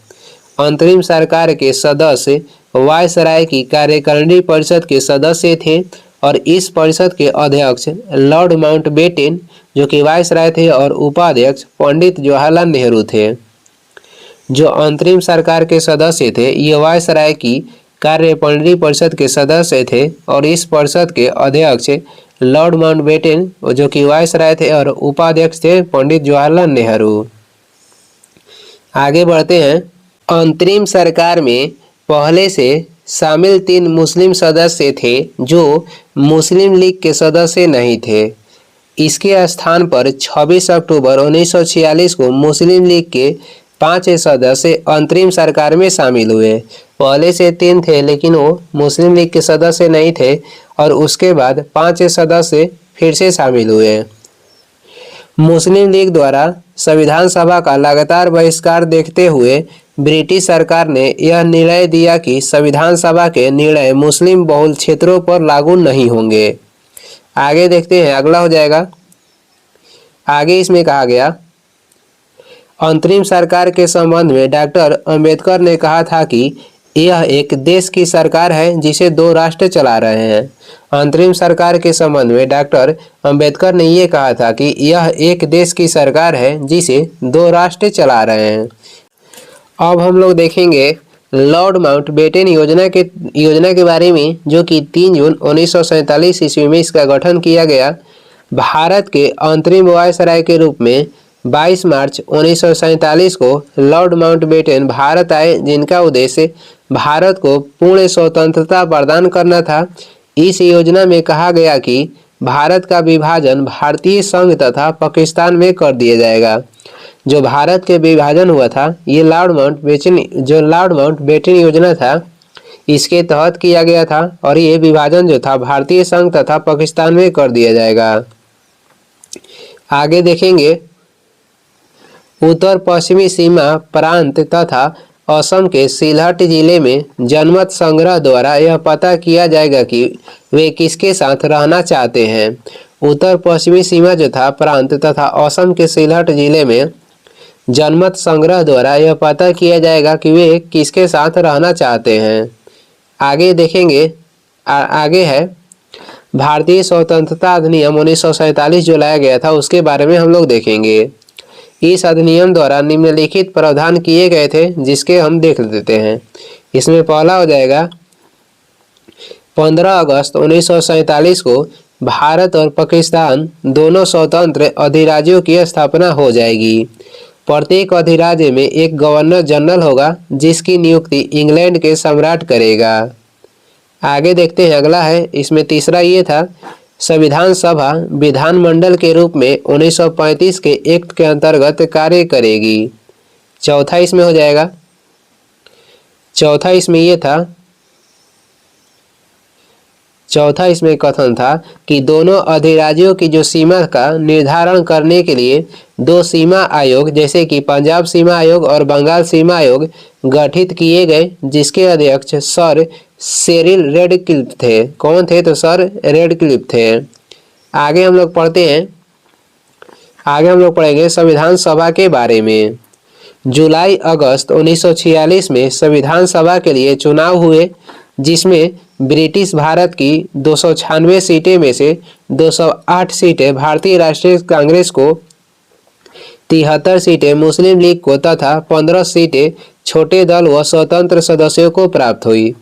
S1: अंतरिम सरकार के सदस्य वायसराय की कार्यकारिणी परिषद के सदस्य थे और इस परिषद के अध्यक्ष लॉर्ड माउंटबेटन जो कि वायसराय थे और उपाध्यक्ष पंडित जवाहरलाल नेहरू थे। जो अंतरिम सरकार के सदस्य थे ये वायसराय की कार्यकारिणी परिषद के सदस्य थे और इस परिषद के अध्यक्ष लॉर्ड माउंटबेटन जो कि वायसराय थे और उपाध्यक्ष थे पंडित जवाहरलाल नेहरू। आगे बढ़ते हैं। अंतरिम सरकार में पहले से शामिल 3 मुस्लिम सदस्य थे जो मुस्लिम लीग के सदस्य नहीं थे। इसके स्थान पर 26 अक्टूबर 1946 को मुस्लिम लीग के 5 सदस्य अंतरिम सरकार में शामिल हुए। पहले से 3 थे लेकिन वो मुस्लिम लीग के सदस्य नहीं थे और उसके बाद 5 सदस्य फिर से शामिल हुए। मुस्लिम लीग द्वारा संविधान सभा का लगातार बहिष्कार देखते हुए ब्रिटिश सरकार ने यह निर्णय दिया कि संविधान सभा के निर्णय मुस्लिम बहुल क्षेत्रों पर लागू नहीं होंगे। आगे देखते हैं, अगला हो जाएगा। आगे इसमें कहा गया, अंतरिम सरकार के संबंध में डॉक्टर अंबेडकर ने कहा था कि यह एक देश की सरकार है जिसे 2 राष्ट्र चला रहे हैं। अंतरिम सरकार के संबंध में डॉक्टर अंबेडकर ने यह कहा था कि यह एक देश की सरकार है जिसे 2 राष्ट्र चला रहे हैं। अब हम लोग देखेंगे लॉर्ड माउंटबेटन योजना के बारे में, जो कि 3 जून 1947 ईस्वी में इसका गठन किया गया। भारत के अंतरिम वायसराय के रूप में 22 मार्च 1947 को लॉर्ड माउंटबेटन भारत आए, जिनका उद्देश्य भारत को पूर्ण स्वतंत्रता प्रदान करना था। इस योजना में कहा गया कि भारत का विभाजन भारतीय संघ तथा पाकिस्तान में कर दिया जाएगा। जो भारत के विभाजन हुआ था, ये लॉर्ड माउंटबेटन योजना था, इसके तहत किया गया था और ये विभाजन जो था भारतीय संघ तथा पाकिस्तान में कर दिया जाएगा। आगे देखेंगे, उत्तर पश्चिमी सीमा प्रांत तथा असम के सिलहट जिले में जनमत संग्रह द्वारा यह पता किया जाएगा कि वे किसके साथ रहना चाहते हैं। उत्तर पश्चिमी सीमा जो था प्रांत तथा असम के सिलहट जिले में जनमत संग्रह द्वारा यह पता किया जाएगा कि वे किसके साथ रहना चाहते हैं। आगे देखेंगे, आगे है भारतीय स्वतंत्रता अधिनियम 1947 जो लाया गया था, उसके बारे में हम लोग देखेंगे। इस अधिनियम द्वारा निम्नलिखित प्रावधान किए गए थे, जिसके हम देख लेते हैं। इसमें पहला हो जाएगा, 15 अगस्त 1947 को भारत और पाकिस्तान दोनों स्वतंत्र अधिराज्यों की स्थापना हो जाएगी। प्रत्येक अधिराज्य में एक गवर्नर जनरल होगा, जिसकी नियुक्ति इंग्लैंड के सम्राट करेगा। आगे देखते हैं, अगला है, इसमें तीसरा ये था, संविधान सभा विधानमंडल के रूप में 1935 के एक्ट के अंतर्गत कार्य करेगी। चौथा इसमें हो जाएगा, चौथा इसमें कथन था कि दोनों अधिराज्यों की जो सीमा का निर्धारण करने के लिए 2 सीमा आयोग, जैसे कि पंजाब सीमा आयोग और बंगाल सीमा आयोग गठित किए गए, जिसके अध्यक्ष सर सेरिल रेडक्लिफ थे। कौन थे? तो सर रेडक्लिफ थे। आगे हम लोग पढ़ेंगे संविधान सभा के बारे में। जुलाई अगस्त 1946 में संविधान सभा के लिए चुनाव हुए, जिसमें ब्रिटिश भारत की 296 सीटें में से 208 सीटें भारतीय राष्ट्रीय कांग्रेस को, 73 सीटें मुस्लिम लीग को तथा 15 सीटें छोटे दल व स्वतंत्र सदस्यों को प्राप्त हुई।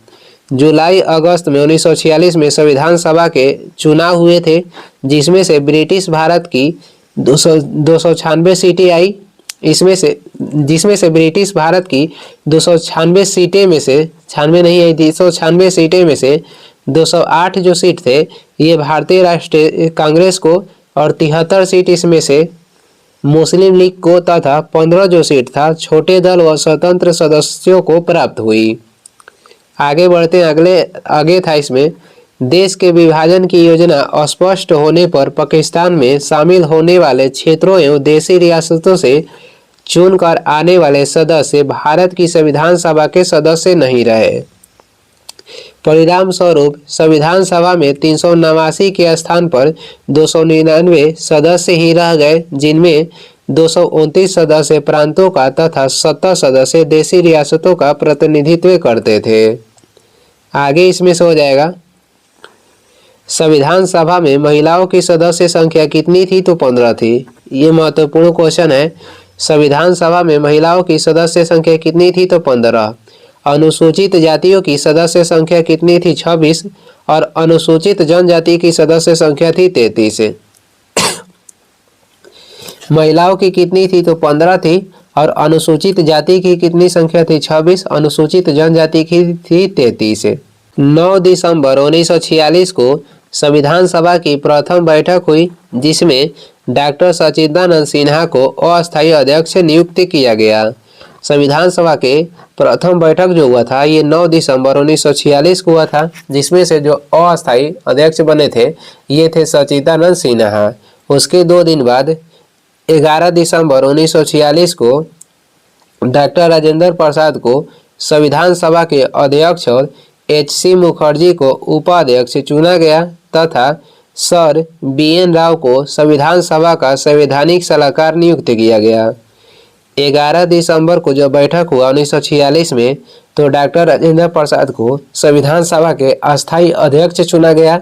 S1: जुलाई अगस्त में 1946 में संविधान सभा के चुनाव हुए थे, जिसमें से ब्रिटिश भारत की 296 सीटें आई। जिसमें से ब्रिटिश भारत की 296 सीटें में से 96 नहीं आई थी, 296 सीटें में से 208 जो सीट थे ये भारतीय राष्ट्रीय कांग्रेस को और 73 सीट इसमें से मुस्लिम लीग को तथा 15 जो सीट था छोटे दल व स्वतंत्र सदस्यों को प्राप्त हुई। आगे बढ़ते हैं, आगे था इसमें, देश के विभाजन की योजना अस्पष्ट होने पर पाकिस्तान में शामिल होने वाले क्षेत्रों एवं देशी रियासतों से चुनकर आने वाले सदस्य भारत की संविधान सभा के सदस्य नहीं रहे। परिणाम स्वरूप संविधान सभा में 389 के स्थान पर 299 सदस्य ही रह गए, जिनमें 229 सदस्य प्रांतों का तथा 70 सदस्य देशी रियासतों का प्रतिनिधित्व करते थे। आगे इसमें से हो जाएगा, संविधान सभा में महिलाओं की सदस्य संख्या कितनी थी? तो 15 थी। ये महत्वपूर्ण क्वेश्चन है। संविधान सभा में महिलाओं की सदस्य संख्या कितनी थी? तो 15। अनुसूचित जातियों की सदस्य संख्या कितनी थी? 26 और अनुसूचित जनजाति की सदस्य संख्या थी 33। महिलाओं की कितनी थी? तो 15 थी और अनुसूचित जाति की कितनी संख्या थी? 26। अनुसूचित जनजाति की थी 33। 9 दिसंबर 1946 को संविधान सभा की प्रथम बैठक हुई जिसमें डॉक्टर सच्चिदानंद सिन्हा को अस्थायी अध्यक्ष नियुक्त किया गया। संविधान सभा के प्रथम बैठक जो हुआ था ये 9 दिसंबर 1946 को हुआ था, जिसमें से जो अस्थायी अध्यक्ष बने थे ये थे सच्चिदानंद सिन्हा। उसके 2 दिन बाद 11 दिसंबर 1946 को डॉक्टर राजेंद्र प्रसाद को संविधान सभा के अध्यक्ष और H.C. मुखर्जी को उपाध्यक्ष चुना गया तथा सर B.N. राव को संविधान सभा का संवैधानिक सलाहकार नियुक्त किया गया। 11 दिसंबर को जो बैठक हुआ 1946 में तो डॉक्टर राजेंद्र प्रसाद को संविधान सभा के अस्थायी अध्यक्ष चुना गया।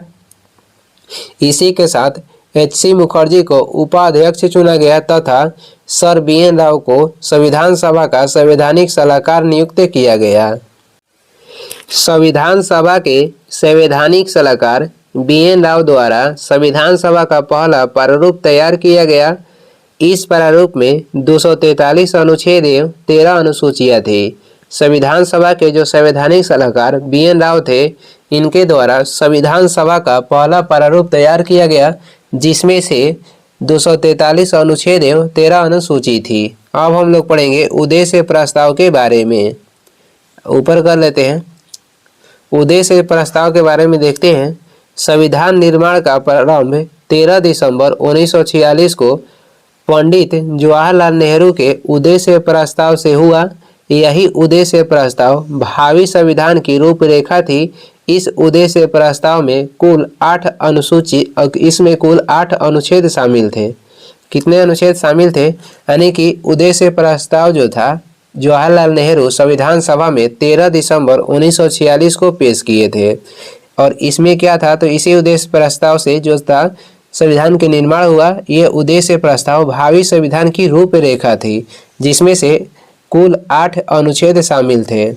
S1: इसी के साथ H.C. मुखर्जी को उपाध्यक्ष चुना गया तथा सर B.N. राव को संविधान सभा का संवैधानिक सलाहकार नियुक्त किया गया। संविधान सभा के संवैधानिक सलाहकार B.N. राव द्वारा संविधान सभा का पहला प्रारूप तैयार किया गया। इस प्रारूप में 243 अनुच्छेद एवं 13 अनुसूचियां थी। संविधान सभा के जो संवैधानिक सलाहकार B.N. राव थे इनके द्वारा संविधान सभा का पहला प्रारूप तैयार किया गया जिसमें से 243 अनुच्छेद एवं 13 अनुसूची थी। अब हम लोग पढ़ेंगे उद्देश्य प्रस्ताव के बारे में। ऊपर कर लेते हैं। उद्देश्य प्रस्ताव के बारे में देखते हैं। संविधान निर्माण का प्रारंभ 13 दिसंबर 1946 को पंडित जवाहरलाल नेहरू के उद्देश्य प्रस्ताव से हुआ। यही उद्देश्य प्रस्ताव भावी संविधान की रूपरेखा थी। इस उद्देश्य प्रस्ताव में कुल 8 अनुच्छेद शामिल थे। कितने अनुच्छेद शामिल थे? यानी कि उद्देश्य प्रस्ताव जो था जवाहरलाल नेहरू संविधान सभा में 13 दिसंबर 1946 को पेश किए थे और इसमें क्या था तो इसी उद्देश्य प्रस्ताव से जो था संविधान के निर्माण हुआ। ये उद्देश्य प्रस्ताव भावी संविधान की रूपरेखा थी जिसमें से कुल 8 अनुच्छेद शामिल थे।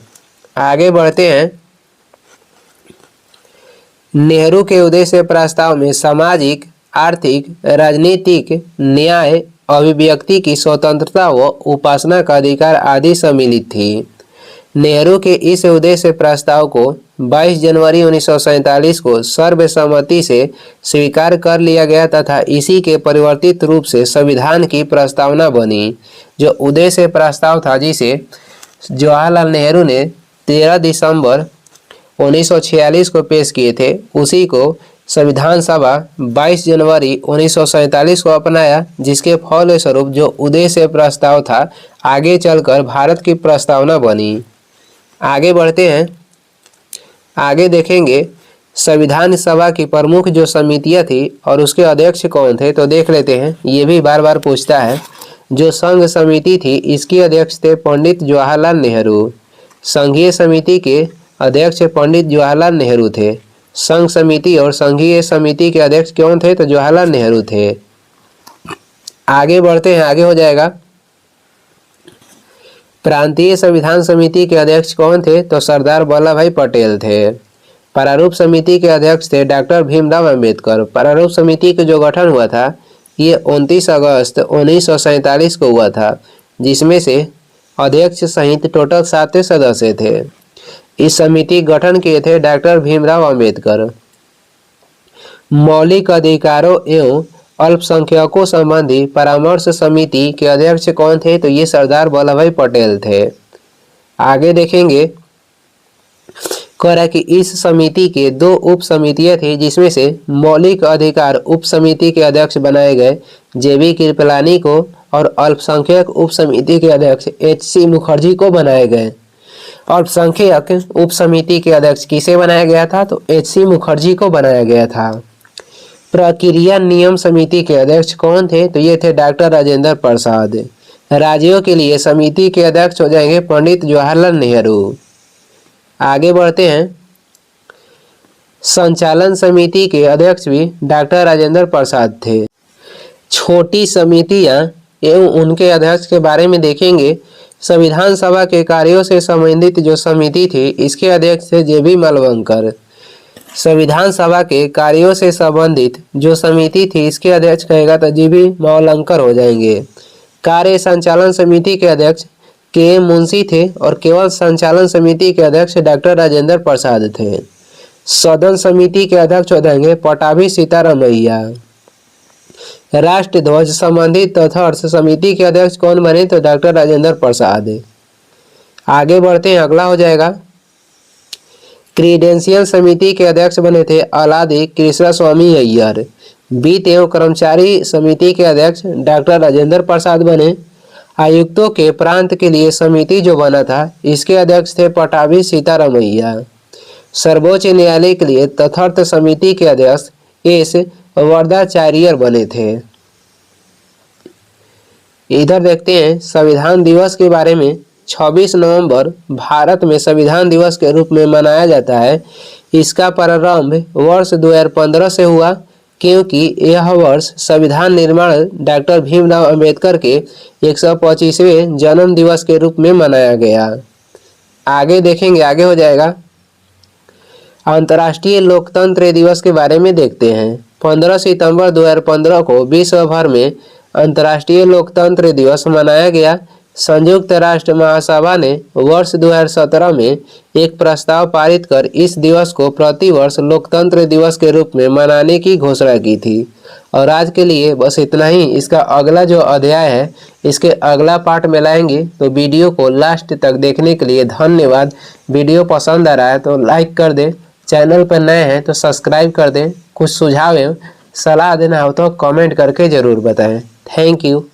S1: आगे बढ़ते हैं। नेहरू के उद्देश्य प्रस्ताव में सामाजिक, आर्थिक, राजनीतिक, न्याय, अभिव्यक्ति की स्वतंत्रता व उपासना का अधिकार आदि सम्मिलित थी। नेहरू के इस उद्देश्य प्रस्ताव को 22 जनवरी 1947 को सर्वसम्मति से स्वीकार कर लिया गया तथा इसी के परिवर्तित रूप से संविधान की प्रस्तावना बनी। जो उद्देश्य प्रस्ताव था जिसे जवाहरलाल नेहरू ने 13 दिसंबर 1946 को पेश किए थे उसी को संविधान सभा 22 जनवरी 1947 को अपनाया, जिसके फलस्वरूप जो उद्देश्य प्रस्ताव था आगे चलकर भारत की प्रस्तावना बनी। आगे बढ़ते हैं। आगे देखेंगे संविधान सभा की प्रमुख जो समितियां थी और उसके अध्यक्ष कौन थे तो देख लेते हैं। ये भी बार बार पूछता है। जो संघ समिति थी इसके अध्यक्ष थे पंडित जवाहरलाल नेहरू। संघीय समिति के अध्यक्ष पंडित जवाहरलाल नेहरू थे। संघ समिति और संघीय समिति के अध्यक्ष कौन थे तो जवाहरलाल नेहरू थे। आगे बढ़ते हैं। आगे हो जाएगा। प्रांतीय संविधान समिति के अध्यक्ष कौन थे तो सरदार वल्लभ भाई पटेल थे। प्रारूप समिति के अध्यक्ष थे डॉक्टर भीमराव अंबेडकर। प्रारूप समिति का जो गठन हुआ था ये 29 अगस्त 1947 को हुआ था जिसमें से अध्यक्ष सहित टोटल 7 सदस्य थे। इस समिति गठन किए थे डॉक्टर भीमराव अंबेडकर। मौलिक अधिकारों एवं अल्पसंख्यकों संबंधी परामर्श समिति के अध्यक्ष कौन थे तो ये सरदार वल्लभ भाई पटेल थे। आगे देखेंगे कह रहा है कि इस समिति के 2 उप समितियां थी जिसमें से मौलिक अधिकार उप समिति के अध्यक्ष बनाए गए JB कृपलानी को और अल्पसंख्यक उप समिति के अध्यक्ष H.C. मुखर्जी को बनाए गए। अल्पसंख्यक उप समिति के अध्यक्ष किसे बनाया गया था तो H.C. मुखर्जी को बनाया गया था। प्रक्रिया नियम समिति के अध्यक्ष कौन थे तो ये थे डॉक्टर राजेंद्र प्रसाद। राज्यों के लिए समिति के अध्यक्ष हो जाएंगे पंडित जवाहरलाल नेहरू। आगे बढ़ते हैं। संचालन समिति के अध्यक्ष भी डॉक्टर राजेंद्र प्रसाद थे। छोटी समितियां एवं उनके अध्यक्ष के बारे में देखेंगे। संविधान सभा के कार्यों से संबंधित जो समिति थी इसके अध्यक्ष थे JB मालवंकर। संविधान सभा के कार्यों से संबंधित जो समिति थी इसके अध्यक्ष कहेगा तो JB मालवंकर हो जाएंगे। कार्य संचालन समिति के अध्यक्ष के मुंशी थे और केवल संचालन समिति के अध्यक्ष डॉक्टर राजेंद्र प्रसाद थे। सदन समिति के अध्यक्ष होंगे पटाभी सीतारमैया। राष्ट्र ध्वज संबंधित तथ्य समिति के अध्यक्ष कौन बने? तो डॉक्टर राजेंद्र प्रसाद। आगे बढ़ते हैं, अगला हो जाएगा क्रीडेंशियल समिति के अध्यक्ष बने थे अलादी कृष्णस्वामी अय्यर। वित्त एवं कर्मचारी समिति के अध्यक्ष डॉक्टर राजेंद्र प्रसाद बने। आयुक्तों के प्रांत के लिए समिति जो बना था इसके अध्यक्ष थे पटाभी सीतारमैया। सर्वोच्च न्यायालय के लिए तथार्थ समिति के अध्यक्ष एस वरदाचार्य बने थे। इधर देखते हैं संविधान दिवस के बारे में। 26 नवंबर भारत में संविधान दिवस के रूप में मनाया जाता है। इसका प्रारंभ वर्ष 2015 से हुआ, क्योंकि यह वर्ष संविधान निर्माण डॉक्टर भीमराव अंबेडकर के 125वें जन्म दिवस के रूप में मनाया गया। आगे देखेंगे, आगे हो जाएगा अंतर्राष्ट्रीय लोकतंत्र दिवस के बारे में देखते हैं। 15 सितंबर 2015 को विश्व भर में अंतर्राष्ट्रीय लोकतंत्र दिवस मनाया गया। संयुक्त राष्ट्र महासभा ने वर्ष 2017 में एक प्रस्ताव पारित कर इस दिवस को प्रतिवर्ष लोकतंत्र दिवस के रूप में मनाने की घोषणा की थी। और आज के लिए बस इतना ही। इसका अगला जो अध्याय है इसके अगला पार्ट में लाएंगे, तो वीडियो को लास्ट तक देखने के लिए धन्यवाद। वीडियो पसंद आ रहा है तो लाइक कर दें, चैनल पर नए हैं तो सब्सक्राइब कर दें। कुछ सुझाव एवं सलाह देना हो तो कमेंट करके ज़रूर बताएं। Thank you.